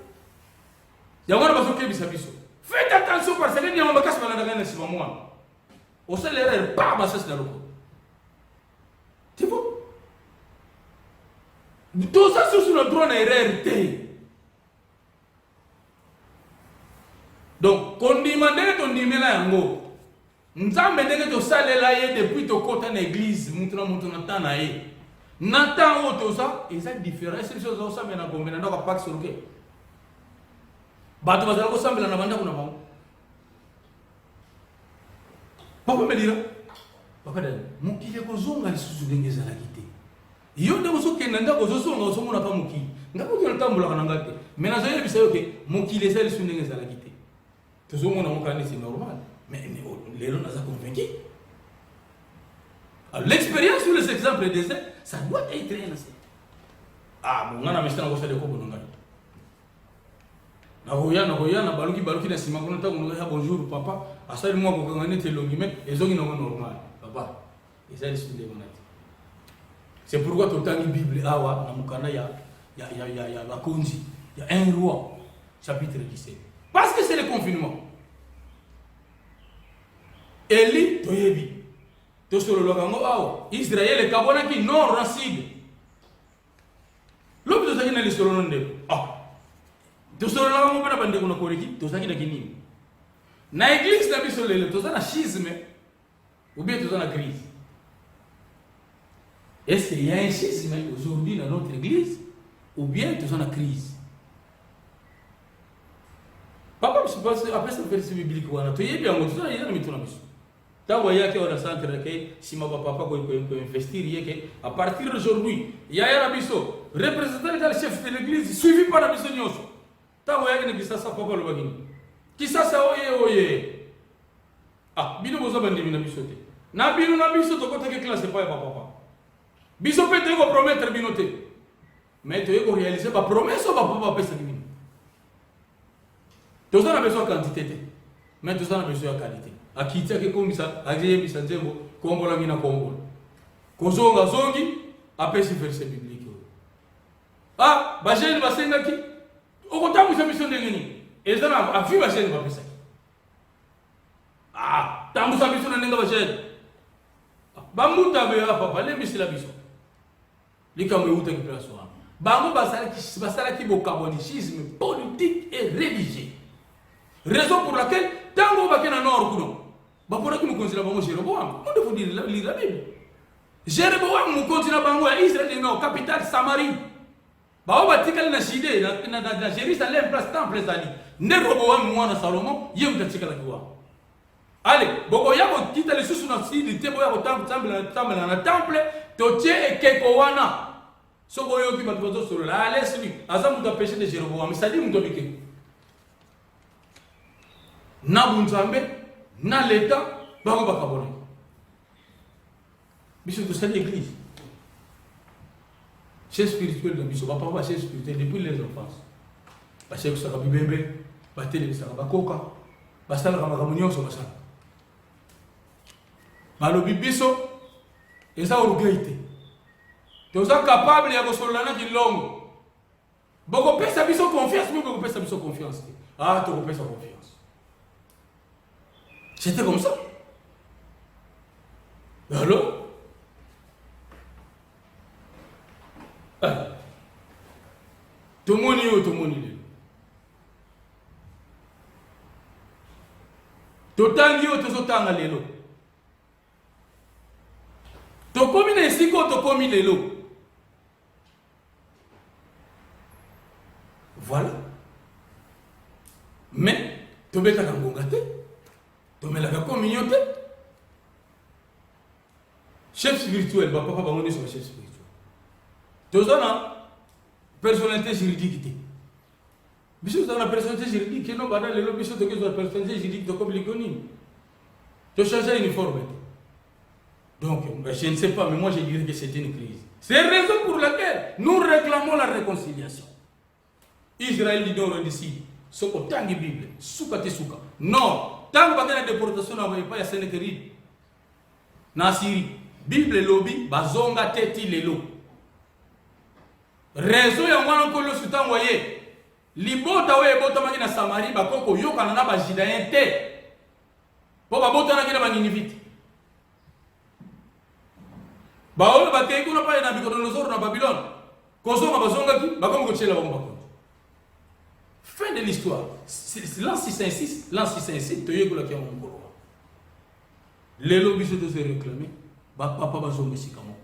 ya wana bazoke bisabiso faites attention parce que ni on va casse malade na sima moi au seul erreur pas basse na loko tu vois tout ça sur le droit na erreur té donc qu'on demande ton dimela yango nzambe ndenge to salela ye depuis to kota na église mutu na tana ye na tan o to ça et ça différence c'est chose ça mais na gombe na ka pak soroke bato bazala ko sambela na banda kuna bango papa me dira papa dal mukile ko zonga lisusu ndenge za lakite yo ndeko so kenda ndako zo songa so mona ka mukile ngako ko tambula kana ngate mais na zo yebisa yo ke mukile za lisusu ndenge za lakite to zo mona mo kana c'est normal. Mais les gens nous ont convaincus. L'expérience ou les exemples des uns, ça doit être lancé. Ah, mon gars, je suis en train de dire na baluki na sima kuna ta kuna bonjour papa asali moi ko ngane te longime ezongi na normal papa ezali sunde monati. C'est pourquoi tout temps Bible awa na mukana ya bakonzi Il y a un roi, chapitre 17. Parce que c'est le confinement. Eli, Toyebi. Israël et Kabona qui non rancide. L'homme de Sakina les solonde. Ah. Tu sors là, mon père a bandé qu'on a corrigé. Tu sais qui n'a gagné. Na église n'a pas solé. Tu sais na schisme. Ou bien tu sais na crise. Est-ce qu'il y a un schisme aujourd'hui dans notre église? Ou bien tu sais na crise? Papa, je pense après ça verset biblique voilà. Tu y bien, tu sais il y a mis tout na biso. Ta voyait que on a centre que si ma papa ko investir yeke à partir d'aujourd'hui, il y a un biso représentant le chef de l'église suivi par la biso nyoso. Ta voyait que ça papa le bagini. Qui ça oye. Ah, bino boza bandi bina biso te. Na biso to kota ke classe pas papa. Biso peut te ko promettre bino te. Mais tu ko réaliser ba promesse ba papa pesa bino. Tu as besoin de quantité, mais tu as besoin de qualité. A quitter que comme ça, a dire que ça zembo, combo la mina combo. Kozonga zongi, a pesi verset biblique. Ah, bajene basenga ki, au comptant vous avez besoin de ngeni. Et ça a vu bajene ba pesa. Ah, tant vous avez besoin de nga bajene. Ba muta be papa, le bisi la biso. Lika me uta ki place wa. Bango basala ki bo carbonichisme politique et religieux. Raison pour laquelle, tant qu'on va dans le nord, on va considérer Jéroboam. On devrait lire la Bible. Jéroboam, on continue à Israël, non, capitale Samarie. On va dire que dans Jérusalem, place temple, ne Roboam, moi, Salomon, il y a un petit peu de allez, bon, il y a un petit peu de sous dans le temple, Totier et Kekowana. Ce qui va te sur la laisse lui. Azam de péché de Jéroboam, ça dit, on doit dire. Na bunzambe na l'État bango bakabona biso de cette église chef spirituel de biso papa chef spirituel depuis les enfances ba chef saka bibembe ba télé saka bakoka ba sala kama kamunyoso ba sala malobi biso eza orgueillité tu es capable ya kosolana kilongo boko pesa biso confiance boko pesa biso confiance ah tu pesa confiance. C'était comme ça. Alors tout le monde est. Tout le temps, lelo. To komi na esiko to komi lelo. Voilà. Mais to beta kangongate. Tu mets la communauté. Chef spirituel, papa va monter sur le chef spirituel. Tu as une personnalité juridique. Tu as une personnalité juridique qui n'est pas dans le lobby, tu as une personnalité juridique comme l'économie. Tu as changé l'uniforme. Donc, je ne sais pas, mais moi je dirais que c'est une crise. C'est la raison pour laquelle nous réclamons la réconciliation. Israël dit non, ici, ce qu'on a dans la Bible, souka. Non. Tant que la déportation n'a pas été sénégalais, na Syrie, Bible lobby, bazonga teti lelo. Réseau ya mwana kolo sutan voyé. Libota we bota mangi na Samarie bakoko yoka na ba jidayen te. Po ba bota na kina mangi vite. Ba o ba te kuna pa na Nabucodonosor na Babylone. Kozonga bazonga ki bakomo ko tshela bakomba. Fin de l'histoire. L'an 606, tu es là qui a mon gros. Les lobbies se réclamer. Papa va zonga si comment.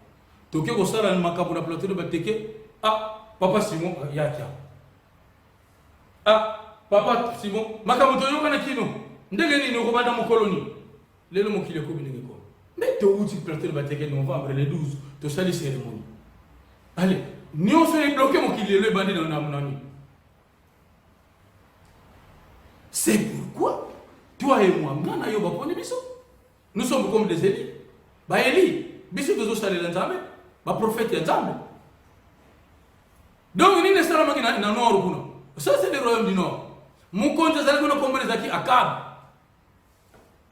Tu es au salon macabre de plateau de Bateke. Ah, papa Simon, ya kia. Ah, papa Simon, macabre de Yoka Nakino. Ndegeni no robada mon colonie. Les lomo qui le communiquent. Mais tu es où tu plateau de Bateke novembre le 12. Tu as les cérémonies. Allez, nous on s'est bloqué mon qui le bandit dans Namnani. C'est pourquoi toi et moi, nous sommes comme des Élis. Élie, biso tozo salé l'ensemble, prophète ensemble. Donc nous ne sommes pas dans le nord. Ça c'est le royaume du nord. Mon compte c'est que nous sommes comme des Akab.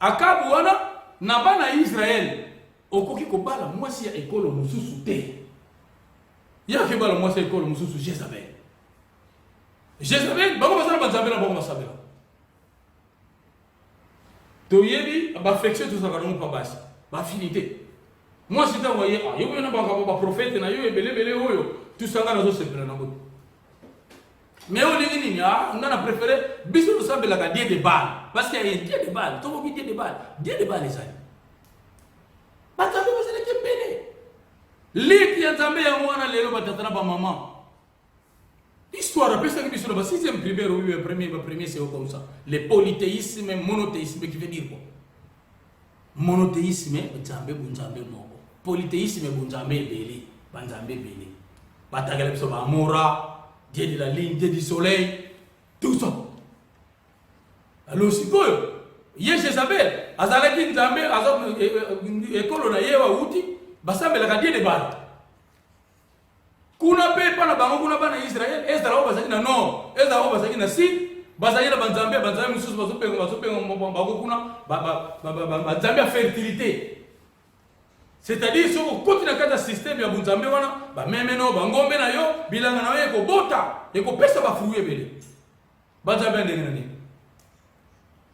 Akab wana n'a pas na Israël. Okoki kobala moi si école mususu te. Ya ke bala moi si école mususu Jézabel. Jézabel, bako basala banzambela bako basabela. Toyebi ba flexion tout ça quand pas basi. Ba finité. Moi si tu voyé ah yo na ba prophète na yo belé oyo tout ça na zo sepela na boto. Mais on dit nini on a préféré biso to sabela ka Dieu de Baal parce qu'il y a un Dieu de Baal, to ko Dieu de Baal. Dieu de Baal les amis. Ba tabe basala kembele. Liti ya tambe ya mwana lelo batatana ba maman. Histoire, après ça, sur le sixième primaire, oui, le premier, c'est comme ça. Le polythéisme, monothéisme, qui veut dire quoi? Monothéisme, Bunzambe, Moko. Polythéisme, Bunzambe, Beli, Banzambe, Beli. Batagale, Amora, Dieu de la ligne, Dieu du soleil, tout ça. Alors, si quoi? Jézabel, Azalaki Nzambe, Azab, école, on a yewa outi, Basambe, la Dieu de Baal. Kuna pe pana bango kuna bana Israël ezala bazaki na nord ezala bazaki na sud bazaki na banzambe mususu bazopenga bango kuna banzambe ya fertilité, c'est-à-dire si on continue kata système ya bunzambe wana ba memeno bangombe na yo bilanga na yo ekobota ekopesa ba fruit ebele banzambe ndenge nani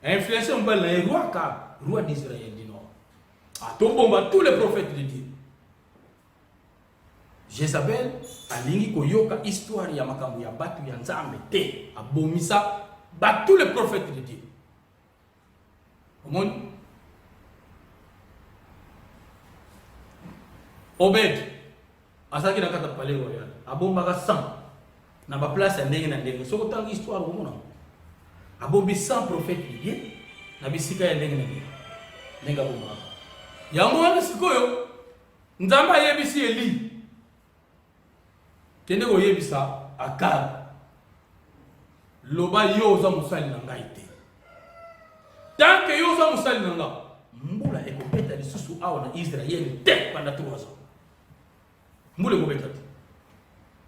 influencer mbala na roi d'Israël du nord a tombomba tous les prophètes de Dieu. Jézabel alingi koyoka histoire ya makambo ya batu ya Nzambe te abomisa ba tous les prophètes de Dieu. Omoni Obed asaki na kata palais royal abombaka 100 na ba place ndenge na ndenge soko tanga histoire komona abombi 100 prophètes de Dieu na bisika ya ndenge na ndenge ndenge bomba yango wana sikoyo Nzambe ayebisi Eli kende koyebisa Akab loba yo oza musali na ngai te tant que yo oza musali na nga mbula ekopeta lisusu awa na Israël te pendant 3 ans mbula ekopeta te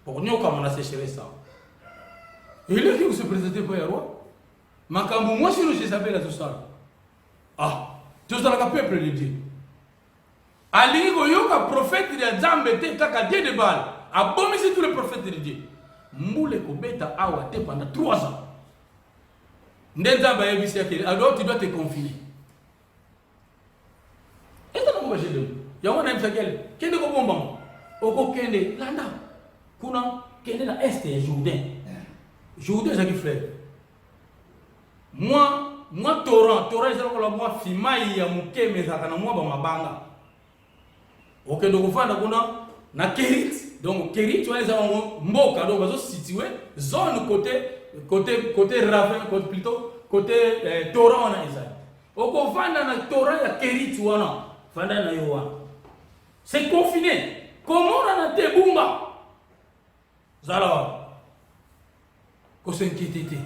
pour nyoka mona sécheresse ça il est qui se présenter pour le roi makambo moi si je s'appelle à tout ça tout ça le peuple de Dieu alingi koyoka prophète de Nzambe te kaka Dieu de Baal abomisi tous les prophètes de Dieu. Moule kobeta awa te pendant 3 ans. Nzambe yebisi yake alors tu dois te confiner. Est-ce que vous voyez yango na msakele kende ko bomba oko kende landa kuna kende na est ya Jourdain jaki frère. Moi Torah ezala ko la moi fimai ya mukeme zaka na moi ba mabanga. Okende ko fanda kuna na Kerit. Donc Kerit tu vois les mboka donc bazo situé zone côté ravin côté Torah na Israël. Oko vanda na Torah ya Kerit wana vanda na yo wana. C'est confiné. Comment on a te bumba? Zala. Ko s'inquiéter.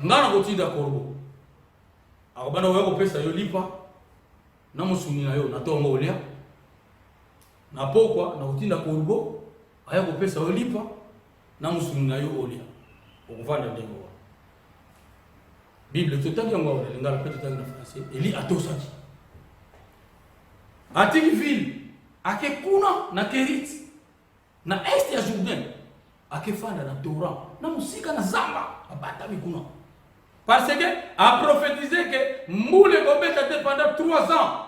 Ngana ko tinda korbo. Akobana wo ko pesa yo lipa. Na musuni na yo na tongo olia. Na pokwa na utinda korbo aya kopesa olipa na musuni na yo olia okuvanda ndengo Bible totangi ngwa ngala peto tangi na français Eli atosaki atiki ville ake kuna na Kerit na est ya Jourdain ake fanda na Torah na musika na zamba abata mikuna parce que a prophétisé que moule kobeta te pendant 3 ans.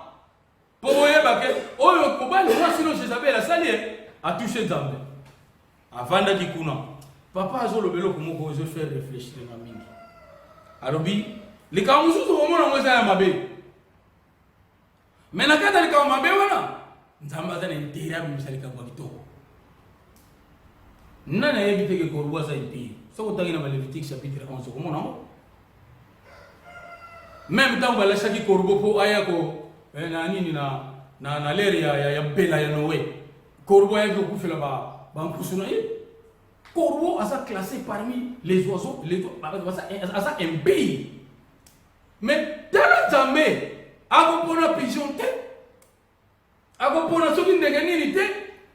Pour oyo kobali moi sino Jézabel asali a touché Nzambe avanda kikuna papa azolo beloko moko je faire réfléchir na mingi alobi les kamusu to mona ngoza ya mabe mena kata lika mabe wana Nzambe azana ndira misali ka kitoko nana yebite ke korwa za ipi soko tangi na Lévitique chapitre 11 komona même temps bala shaki korbo po ayako na nini na leri ya bela ya Noé corbeau ya kufela ba mpusuna corbeau asa classé parmi les oiseaux asa un pays mais tala Nzambe akopona pigeon te akopona soki ndenge nini te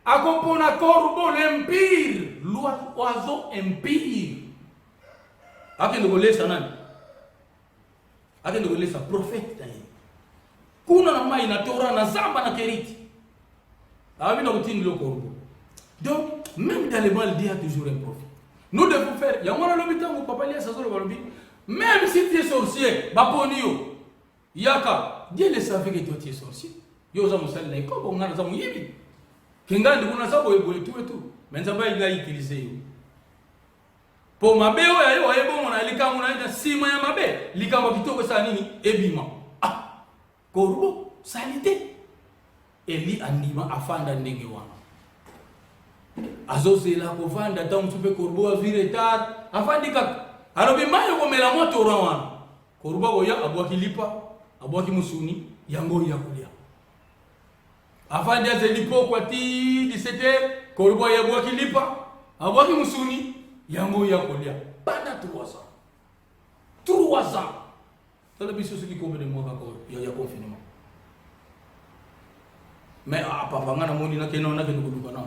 akopona corbeau l'empire l'oiseau empire akende kolesa nani akende kolesa prophète tayi kuna na mai na Torah na zamba na Kerit abina kutini le corbeau donc même dans le mal Dieu a toujours un prophète Nous devons faire. Il y a un l'hôpital où papa lia ça même si tu es sorcier, baponio, yaka, Dieu le savait que tu es sorcier. Yo za musali na iko bon ngana za muyibi. Kinga ndi kuna sabo ebo tout et tout. Mais ça va il a utilisé yo. Pour mabe oya yo ebo mona lika mona ita sima ya mabe, lika mo kitoko sa nini ebima. Ah. Korbo salite. Eli andima afanda ndenge wana. Azozela kovanda ta mtupe korbo avire tar afandika alobi mayo komela moto rawana korbo goya abwaki lipa abwaki musuni yango ya kulia afandi azelipo kwati 17h korbo ya abwaki lipa abwaki musuni yango ya kulia banda 3 ans tala biso siki kombe de mwaka ko ya confinement mais papa ngana moni na keno na keno kuduka na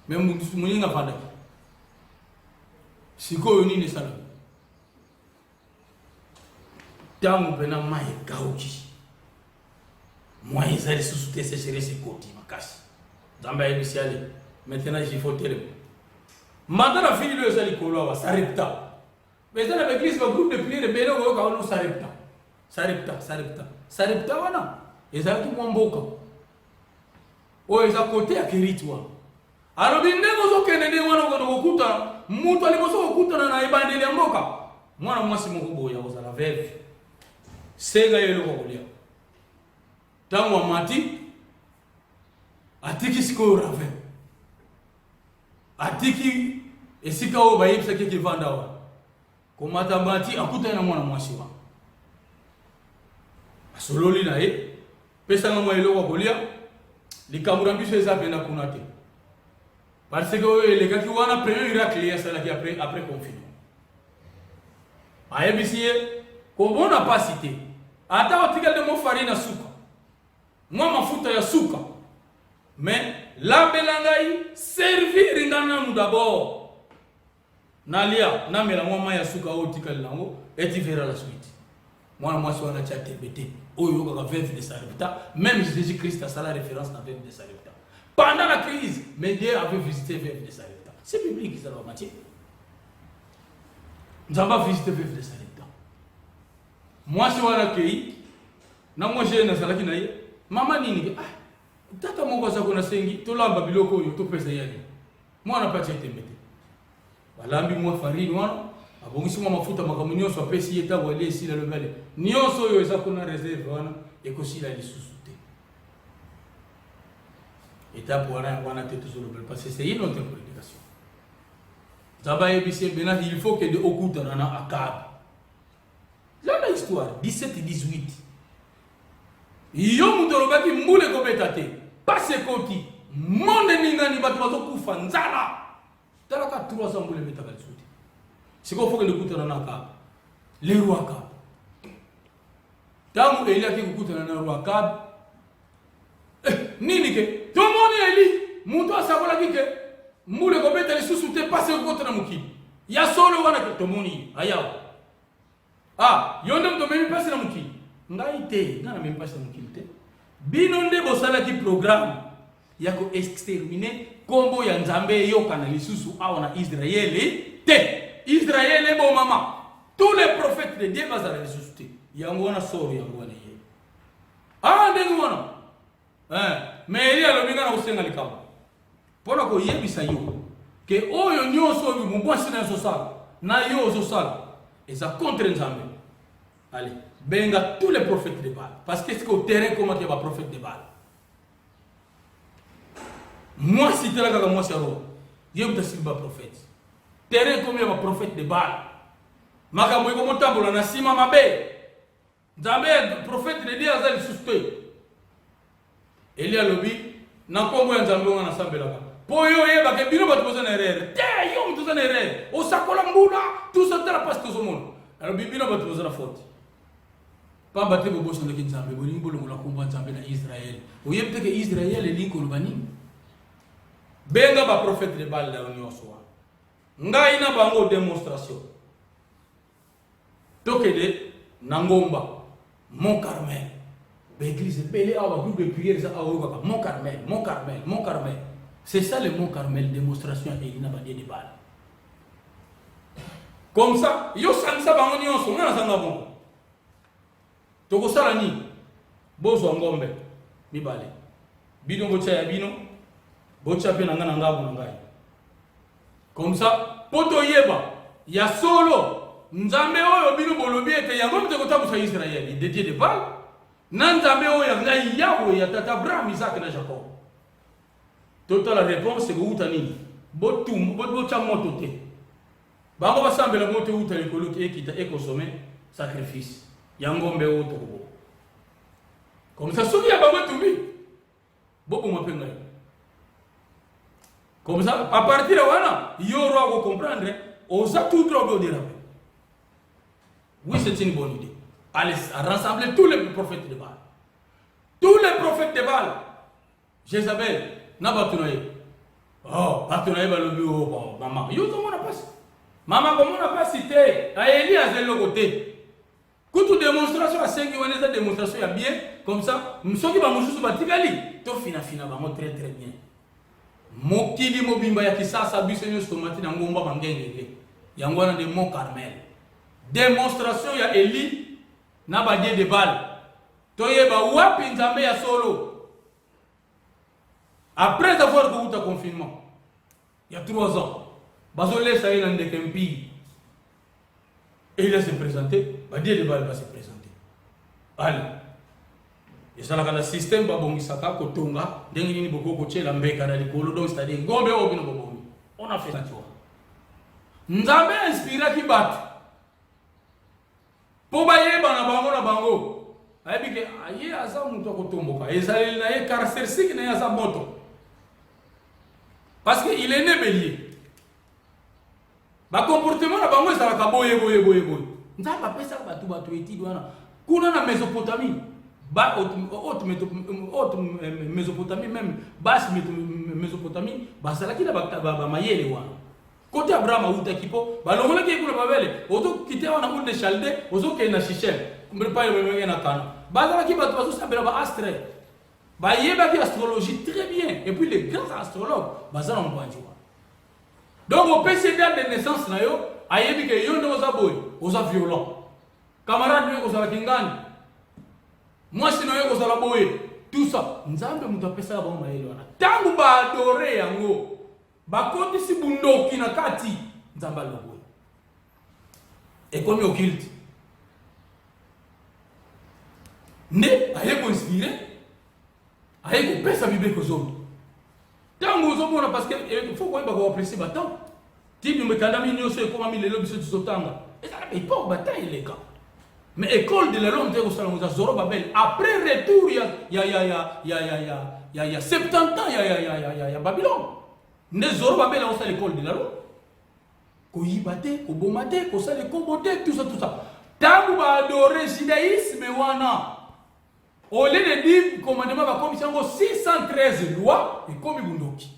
même muninga fanda siko nini sana tangu pena mai kauki moi ils allaient sous-souter sécher ses côtés makasi zamba initiali maintenant il faut télé madame fini le zali kolo wa saripta mais dans l'église le groupe de prière belo go ka ono saripta wana ezaki mwamboka o eza côté ya kiritwa alobi ndenge ozokende nde mwana okokuta mutu alimoso okutana na ebandeli ya mboka mwana mwasi moko boya ozala veve sega yelo kokolia tango amati atiki sikoyo rave atiki esika oyo bayebisaki ekivanda wa komata mati akutana na mwana mwasi wa asololi na ye pesanga mwa eloko kolia likambo na biso eza pena kuna te. Parce que les gars qui ont un premier miracle, après confinement. Ayebisie, comme on n'a pas cité, attends, tu de mon farine à souka. Moi, ma fouta ya souka. Mais la belangaï, servir nous d'abord. Nalia, na mela moi ya souka au tikal lango, et tu verras la suite. Moi, je suis en train de te au yoga veuve de Sarepta, même Jésus-Christ a sa référence dans veuve de Sarepta. Pendant la crise, mais Dieu avait visité veuve de Sarepta. C'est biblique, ça va Matthieu. Nous avons visité veuve de Sarepta. Moi, je suis accueilli. Moi, j'ai un salaki naïe. Maman nini, tata mon voisin qu'on a sengi, tout l'amba biloko yo, tout pèse yali. Moi, on n'a pas été mbete. Balambi moi farine, moi. Abongisi mwa mafuta makamu nyonso apesi eta wale esila lobele nyonso oyo eza kuna réserve wana ekosila lisusu te étape wana te toujours lobele parce que c'est une autre prédication zaba ebisi bena il faut que de okutana na Akab là la histoire 17-18 yo mutolobaki mbule kobeta te passe koti monde ningani bato bazokufa nzala talaka 300 mbule betaka lisusu. C'est qu'il faut que nous écoutons dans Akab. Les rois Akab. Tant qu'il y a qui écoute dans le roi Akab, Nini ke, tout le monde est élu. Mouto a savoir qui que, moule gobet les sous-soutés passent au côté de Mouki. Il y a solo wana que tout le monde ayaw. Ah, yondem to même passe na Mouki. Ngaite, na même passe na Mouki te. Binonde bosala ki programme. Ya ko exterminer kombo ya Nzambe yo kana lisusu awa na Israeli te. Israël est bon maman. Tous les prophètes de Dieu vont se ressusciter. Yangwana sort yangwana ye. Ah ndengwana. Mais il y a le minga na usenga likabo. Pona ko yebisa yo que oyo nyonso bi mubwasi na sosala na yo sosala et ça contre Nzambe. Allez, benga tous les prophètes de Baal parce que c'est au terrain comment il y a prophète de Baal. Moi si tu la kaka moi c'est ro. Yebita simba prophète. Terrain comme le prophète de Baal. Makambo iko motambola na sima mabe. Nzambe prophète de Dieu azali susté. Elia lobi na kombo ya Nzambe wana sambelaka. Po yo yeba ke bino bato bozana erreur. Te yo mtozana erreur. O sakola mbula tout ça tala passe tout le monde. Alors bino bato bozana faute. Pa batte bo boso ndeki Nzambe bo ngolo ngola kombo Nzambe na Israël. O yebte ke Israël elinko lobani. Benga ba prophète de Baal la onyoso. Ngai na bango démonstration. Tokede Nangomba, Mont Carmel. L'église belé awa groupe de prière ça awa Mont Carmel, Mont Carmel, Mont Carmel. C'est ça le Mont Carmel démonstration et il n'a pas de Baal. Comme ça, yo sansa bango nyonso ngana sanga bon. Toko sala ni bozo ngombe mibale. Bino bocha ya bino bocha pe na ngana ngabo na ngai. Comme ça, poto yeba ya solo nzambe oyo bino bolobi ete yango mteko tabusa Israël, dédié de Baal. Na nzambe oyo ya ngai Yahweh ya tata Abraham, Isaac na Jacob. Tota la réponse c'est uta nini? Botum bocha moto te. Bango basambela moto uta likolo ki ekita ekosome sacrifice. Yangombe oto ko. Comme ça soki ya bango tumbi. Bobo mapenga. Comme ça à partir de wana yo roi ko comprendre osa tout droit de déraper. Oui, c'est une bonne idée. Allez rassembler tous les prophètes de Baal. Tous les prophètes de Baal. Jézabel na batunaye. Oh, batunaye balobi o maman. Yo to mona passe. Maman comment on a pas cité à Élie à zéro côté. Quand tu démonstration à 5 on est démonstration ya bien comme ça, nous qui va mususu batikali, to fina ba mo très bien. Mokili mobimba ya kisasa biso nyo stomati na ngomba bangengele. Yango na de Mont Carmel. Démonstration ya Élie na badie de Baal. Toyeba wapi nzambe ya solo. Après avoir eu un confinement, il y a 3 ans, Bazolé ça y est dans des campi. Et il va se présenter, badie de Baal va se présenter. Allez. Et ça là le système ba bongisaka kotonga, ndenge nini boko koche la mbeka na likolo donc c'est-à-dire ngombe obino bobomi. On a fait ça tu vois. Nzambe inspira ki bat. Po ba yeba na bango. Ayebi ke aye aza mutu akotomboka. Ezali na ye caractéristique na ye aza moto. Parce que il est né bélier. Ba comportement na bango ezalaka boye. Nzambe apesa batu eti wana. Kuna na Mésopotamie. Haute Mésopotamie même basse Mésopotamie basalaki na ba mayele wana côté Abraham auta kipo balongola ki kuna babele oto kite wana monde de Chaldée ozo ke na Shichem kumbepa yemenge na kana basalaki ba bazo sabela ba astre ba yeba ki astrologie très bien et puis les grands astrologues bazala mbwanji wa donc au PCD de naissance na yo ayebi ke yo ndo za boy oza violent camarade yo kozala kingani. Moi, si nous avons tout ça, nous avons fait ça. Tangu ba adoré yango, ba koti si bundoki na kati, nous avons fait. Et comme au culte, ne aye ko inspiré, aye ko pesa bibe ko zoto. Tangu zo bona parce que il faut qu'on va apprécier batan. Ti bi mekanda mi nyoso e koma mi lelo biso tsotanga. Et ça pas pas bataille les gars. Mais école de la langue de Zorobabel, après retour, il y a 70 ans, il y a Babylone. Ne Zorobabel a aussi l'école de la langue. Ko yibate, ko bomate, ko sale ko bote, tout ça. Tangu ba adorer judaïsme wana. Au lieu de dire commandement va comme 613 lois et comme bundoki.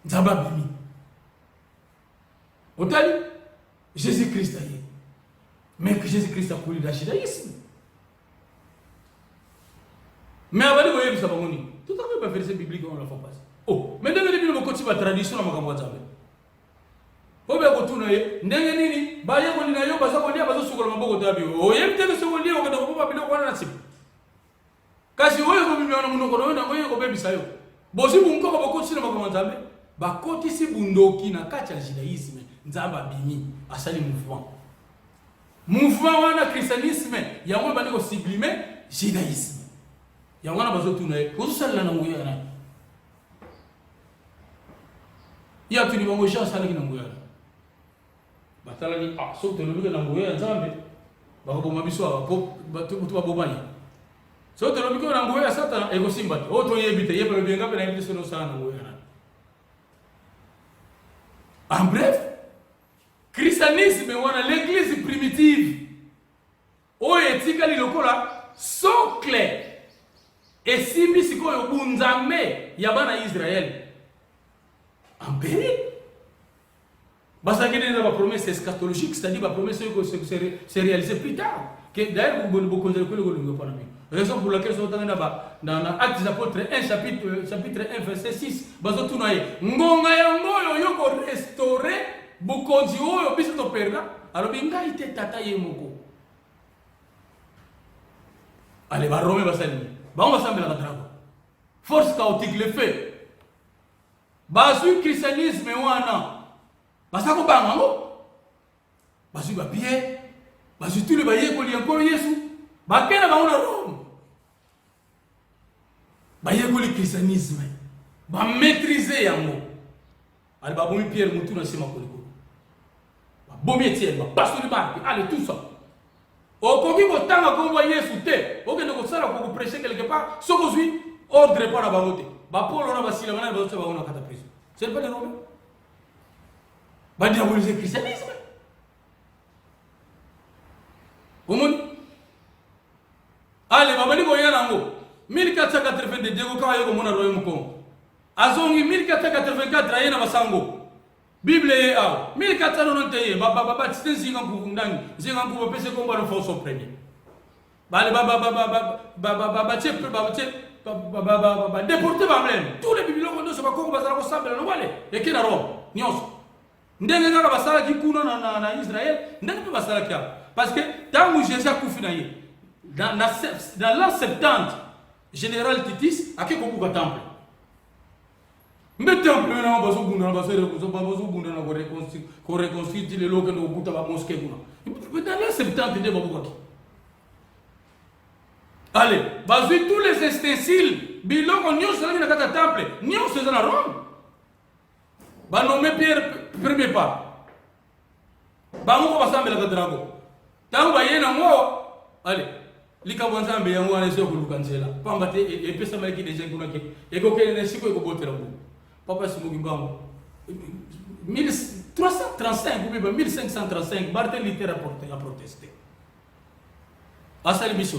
Nzababimi. Otali Jésus-Christ a dit. Mais que Jésus-Christ a coulé le judaïsme. Mais avant de voir ça, tout à fait pas verset biblique on la fait passer. Oh, mais dans le Bible on continue la tradition na makambo nzambe. Obe ko tuna ye, ndenge nini, ba ye ko nina yo baza ko ndia baza sukola maboko tabi. O ye mteke so ndia ko ko ba bilo kwana nasibu. Kasi oyo ko bimyo na munoko no na oyo ko bebisa yo. Bozi bunko ko ko tsina makambo nzambe. Ba koti si bundoki na kacha judaïsme, nzamba bimi, asali mouvement. Mouvement wana christianisme yango bandi ko sublimer judaïsme yango na bazo tuna ko sala na nguya na ya tuni bango jean sala ki na nguya batala ni so to lobi na nguya nzambe bako bo mabiso ko batu ba bobani so to lobi ko na nguya sata e ko simba o to yebite yeba be ngabe na yebite no sana nguya na en bref christianisme wana l'église primitive oyo etikali lokola socle esimbi sikoyo bunzambe ya bana Israël en péril basaki na ba promesse eschatologique, c'est-à-dire ba promesse qui se réaliser plus tard que d'ailleurs beaucoup de ko pas nami raison pour laquelle sont dans Actes des Apôtres 1 chapitre 1 verset 6 bazotuna ye ngonga ya ngoyo yoko restaurer bokonzi oyo biso to perda alobi ngai te tata ye moko. Allez, ba Rome basali bango basambela drago force chaotique le fait bazui christianisme wana basako bango bazui ba bien bazui tous les baye ko li encore Yesu bakena bango na Rome baye ko le christianisme ba maîtriser yango. Allez, ba bomi Pierre mutu na sima ko liko ba bomi Etienne ba pasteur barke allez tout ça. Okoki kotanga kombo Yesu te okende kosala ko prêcher quelque part soko zui ordre par la barote ba Paul na basila bana bazote ba ona kata prison. C'est pas les Romains ba diaboliser le christianisme. Omoni allez ba bali ko yana ngo 1482 Diego kawayo ko mona royo mko azongi 1484 ayena basango Bible ye a 1491 ba tiste zinga kufundangi zinga kubo pese komba no force premier bale ba déporter ba mlem tous les biblios ko so ba ko bazala ko sambela no wale ekina ro nyonso ndenge ngana basala ki kuna na Israël ndenge pe basala kia parce que tangu Jésus akufi na ye dans l'an 70 général Titus akeko buka temple mais temple na bazo bunda bazo bunda na ko reconstruire le local no buta ba mosquée kuna dans l'an 70 de babuka ki allez bazui tous les ustensiles biloko nyonso na kata temple nyonso za na Rome ba nommé Pierre premier pas bango ko basambela ka drago tango ba yena ngo allez likambo nzambe yango wana sio kulukanzela pamba te epesa maliki de jengu nake ekokele ne siko ekobotela ngo papa simugi bango 1335 ou bien 1535 Martin Luther a protesté asali biso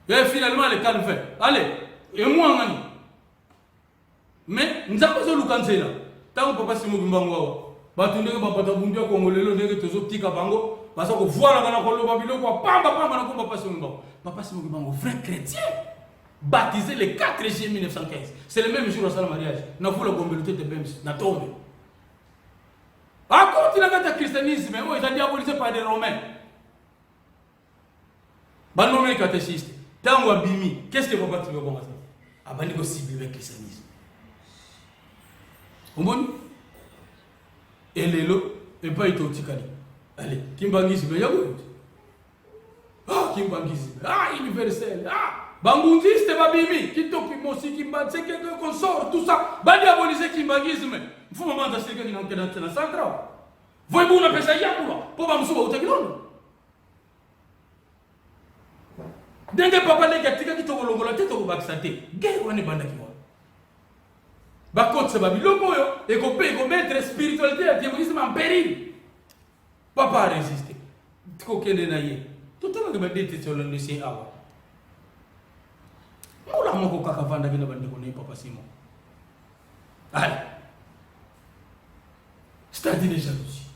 et finalement le calvaire allez et moi ngani mais nzambe zo lukanzela tango papa simugi bango batu ndenge bapata bundia kongolelo ndenge tozo tika bango parce que voilà dans la colonie biloko pamba na ko papa simugi bango vrai chrétien baptisé le 4 juillet 1915 c'est le même jour au salon mariage na vous la communauté de Bems na tombe à continuer le christianisme oh il a diabolisé par des romains ba nommé catéchiste tango abimi qu'est-ce que papa tu veux commencer abandi ko cible le christianisme on et lelo et pas itotikali allez kimbangisme yago kimbangisme universel bangundiste babimi kitoki mosi kimbanse quelque consort tout ça ba diaboliser kimbangisme mfuma manda sirika kinankena tena central voi buna pesa yakula po ba msuba utakilolo denge papa le katika kitoko longola teto ko baksate guerre wani banda kiwa ba kotse babiloko yo et ko mettre spiritualité et diabolisme en péril papa résister ko kende na ye tout le monde dete sur le lycée awa mula moko kaka vanda bina bande ko ne papa Simon allez c'est-à-dire les jalousies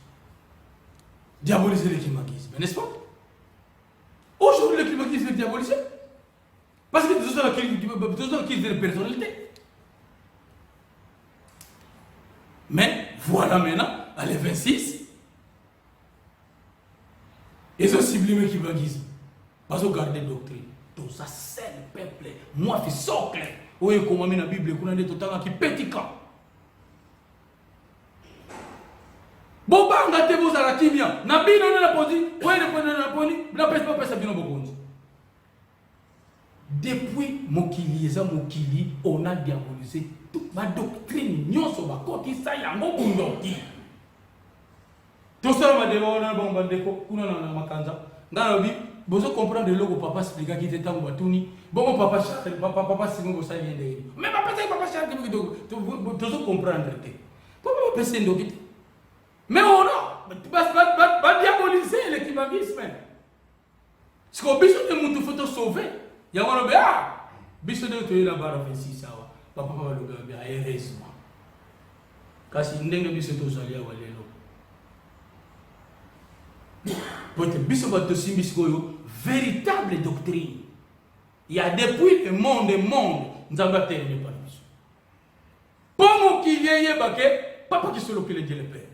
diaboliser le climatisme n'est-ce pas aujourd'hui le climatisme est diabolisé parce que tout ça qui de personnalité mais voilà maintenant allez 26 ils ont sublimé le climatisme parce qu'ils gardent doctrine tout ça c'est le peuple moi je suis socle oui comme on a la Bible qu'on a dit tout le temps qui petit camp bon banga te vous à la kimia na bino na podi ouais na podi na pesa bino bokonzi depuis mokili on a diabolisé toute ma doctrine nyonso ba koti sa yango kundoki tout ça ma devona bon bandeko kuna na makanza ngalo bi bozo comprendre le papa expliquer qui était tango batuni bon papa singo ça vient de mais papa Charles qui doit comprendre que papa pesa ndoki mais on va diaboliser l'équivagisme. Ce qu'on a besoin de nous faut sauver. Il y a un peu besoin de tuer la barre 26 ans. Papa va le bien heureusement. Parce qu'il n'y a pas besoin de salir à l'élo. Peut-être besoin de te véritable doctrine. Il y a depuis le monde, nous avons terminé par nous. Pour qu'il y ait papa qui solo que le Dieu le Père.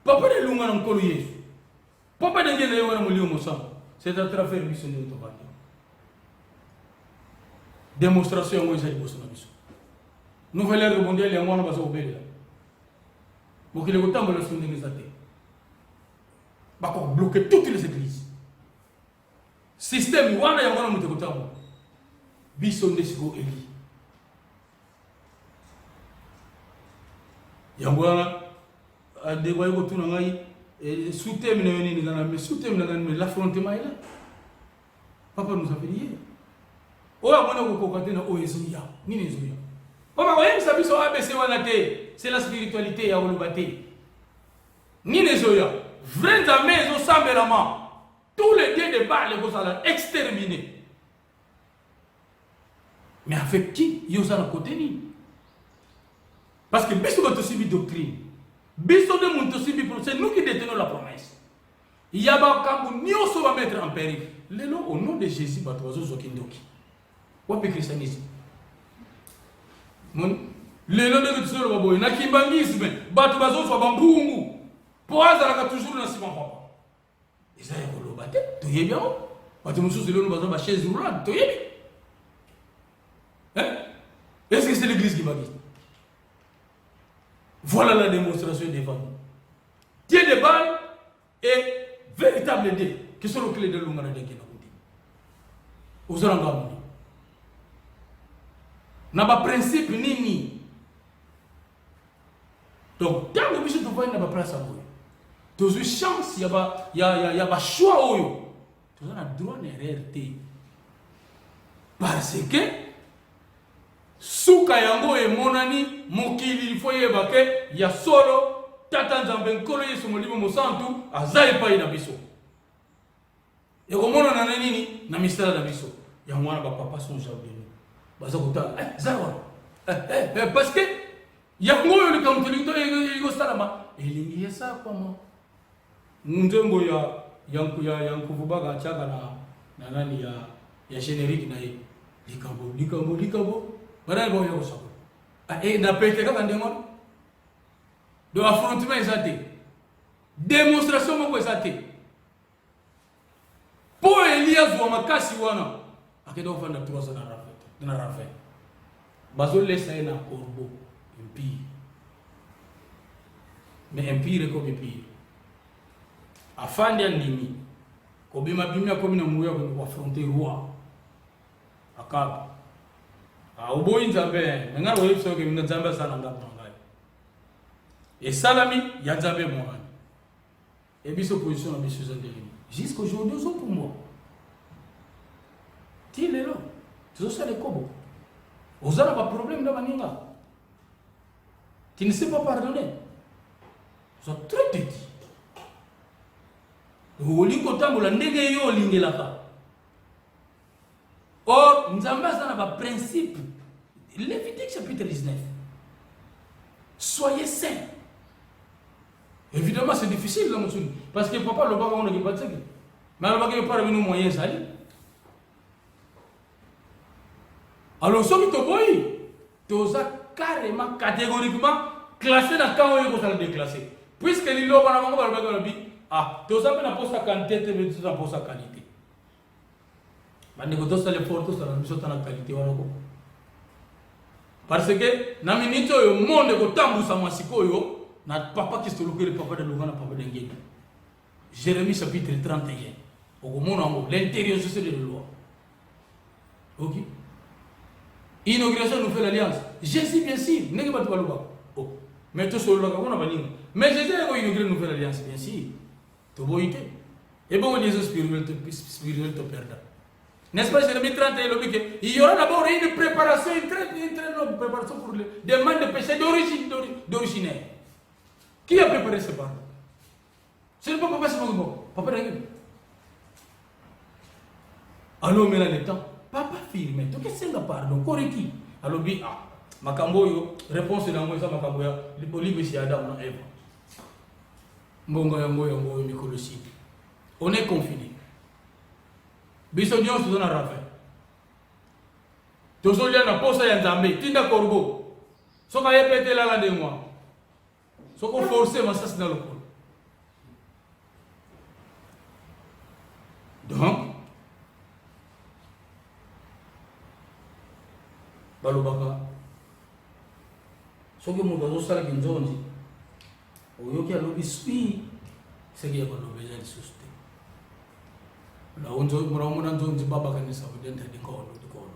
Papa de lunga na nkolo Yesu. Papa de ngene wana mulio mosam. C'est à travers mission de Tobani. Démonstration ngo ezali boso na biso. Nouvelle ère mondiale ya mwana bazo obela. Bokile kotambola so ndenge zate. Bako bloquer toutes les églises. Système wana ya mwana muté kotambola. Biso ndesiko eli. Yangwana ade kwa yuko tuna ngai sous-thème na nini ngana mais sous-thème na ngana l'affrontement est là. Papa nous a prié. Oya mwana ko kokate na oyezuya. Nini ezuya? Papa ko yemsa biso ABC wana te. C'est la spiritualité ya olubate. Nini ezuya? Vrai amis au sambelama. Tous les dieux de Baal les gosala exterminés. Mais avec qui? Yosa na côté ni. Parce que biso va aussi doctrine. Biso de mon aussi c'est nous qui détenons la promesse. Il y a pas kambu nyoso va mettre en péril. Le nom au nom de Jésus va toi zo kindoki. What be christianisme? Mon le nom de Jésus va boy na kimbangisme batu bazo so bambungu. Poaza la toujours na sima papa. Isa ya kolobate to yebi on. Batu mususu le nom bazo ba chaise roulante to yebi. Hein? Est-ce que c'est l'église qui va dire? Voilà la démonstration devant nous. Dieu de Baal est véritable Dieu. Qui sont les clés de l'Ungana de Guinée? Aux Orangamuni. N'a pas principe ni. Donc, tant que vous voyez, n'a pas place à vous. Tous les chances, il y a pas choix. Tous les droit d'erreur. Parce que Souka yango e monani mokili foye bake ya solo tata nzambe nkolo Yesu molimo mosantu azai pa ina biso. E komona na nini na mistera na biso. Ya mwana ba papa son jardin. Baza kota zawa. Parce que yango yo le kamtoli to ego salama elingi yesa kwa mo. Nzembo ya yanku bubaga chaka na nani ya générique na ye. Likabo. Voilà bon yo so. Et na pété ka ndemon. De affrontement exaté. Démonstration moko exaté. Pour Elias wa makasi wana. Akedo fanda 3 ans na rafet. Bazo laissa na corbeau impie. Mais impie comme impie. Afandi ndimi. Kobima bimya komi na muya ko affronter roi. Akab. Oboyi nzambe nga wo yebso ke nga nzambe sana ngapa ngai et salami ya nzambe moi et biso position na biso zandeli jusqu'aujourd'hui zo pour moi ti lelo tu zo sale kobo ozala pas problème na baninga tu ne sais pas pardonner so très petit oli ko tambola ndenge yo lingelaka. Or, nous avons un principe. Lévitique chapitre 19. Soyez saints. Évidemment, c'est difficile, parce que papa le baga on ne pas dire. Mais le baga pas revenu moyen ça. Alors, ce qui te voit, tu as carrément, catégoriquement classé dans le cas où il faut déclasser. Puisque l'île va avoir le baga le ah, tu as bien poste à quantité, tu as poste à qualité. Parce que na minito yo monde ko tambusa masiko yo na papa qui se le papa de Lugana papa de Ngeni. Jérémie chapitre 31. Au monde l'intérieur c'est de la loi. OK. Inauguration nous fait l'alliance. Jésus bien sûr, n'est pas tout oh. Mais tout sur le on a banin. Mais Jésus a inauguré nous fait l'alliance bien sûr. To boité. Et bon les spirituels te perdent. N'est-ce pas, Jérémie 31, il y aura d'abord une préparation, une très longue préparation pour les demandes de péché d'originaire. Qui a préparé ce pardon? Ce n'est pas papa, c'est mon papa Daniel. Alors, mais là, le temps, papa firme, tu qu'est-ce que c'est pardon? Correct. Alors, Makambo, réponse dans moi, ça, Makambo, l'olive, c'est Adam, non, Eva. Mbonga, Mikolosi. On est confiné. Biso nyonso tozana rafe. Tozolia na posa ya Nzambe, tinda korgo. Soka yepete la de moi. Ce qu'on force, mais ça c'est dans le corps. Donc, balobaka, ce que mon oiseau sale qui nous dit, au lieu qu'il y a l'obispi, c'est qu'il y a besoin de souster. La onzo, mon anzo dit baba quand ça veut dire d'être encore de corps.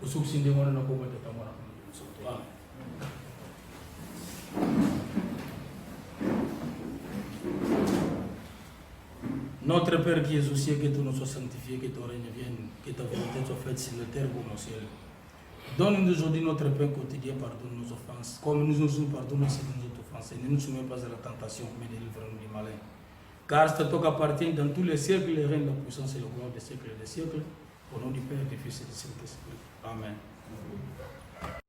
Le souci de mon anako va être à moi. Notre Père qui es aux cieux, que ton nom soit sanctifié, que ton règne vienne, que ta volonté soit faite sur la terre comme au ciel. Donne-nous aujourd'hui notre pain quotidien, pardonne nos offenses, comme nous pardonnons ceux qui nous ont offensés. Ne nous soumets pas à la tentation, mais délivre-nous du malin. Car c'est toi qui appartient dans tous les siècles, les règnes, la puissance et la gloire des siècles et des siècles. Au nom du Père, du Fils et du Saint-Esprit. Amen.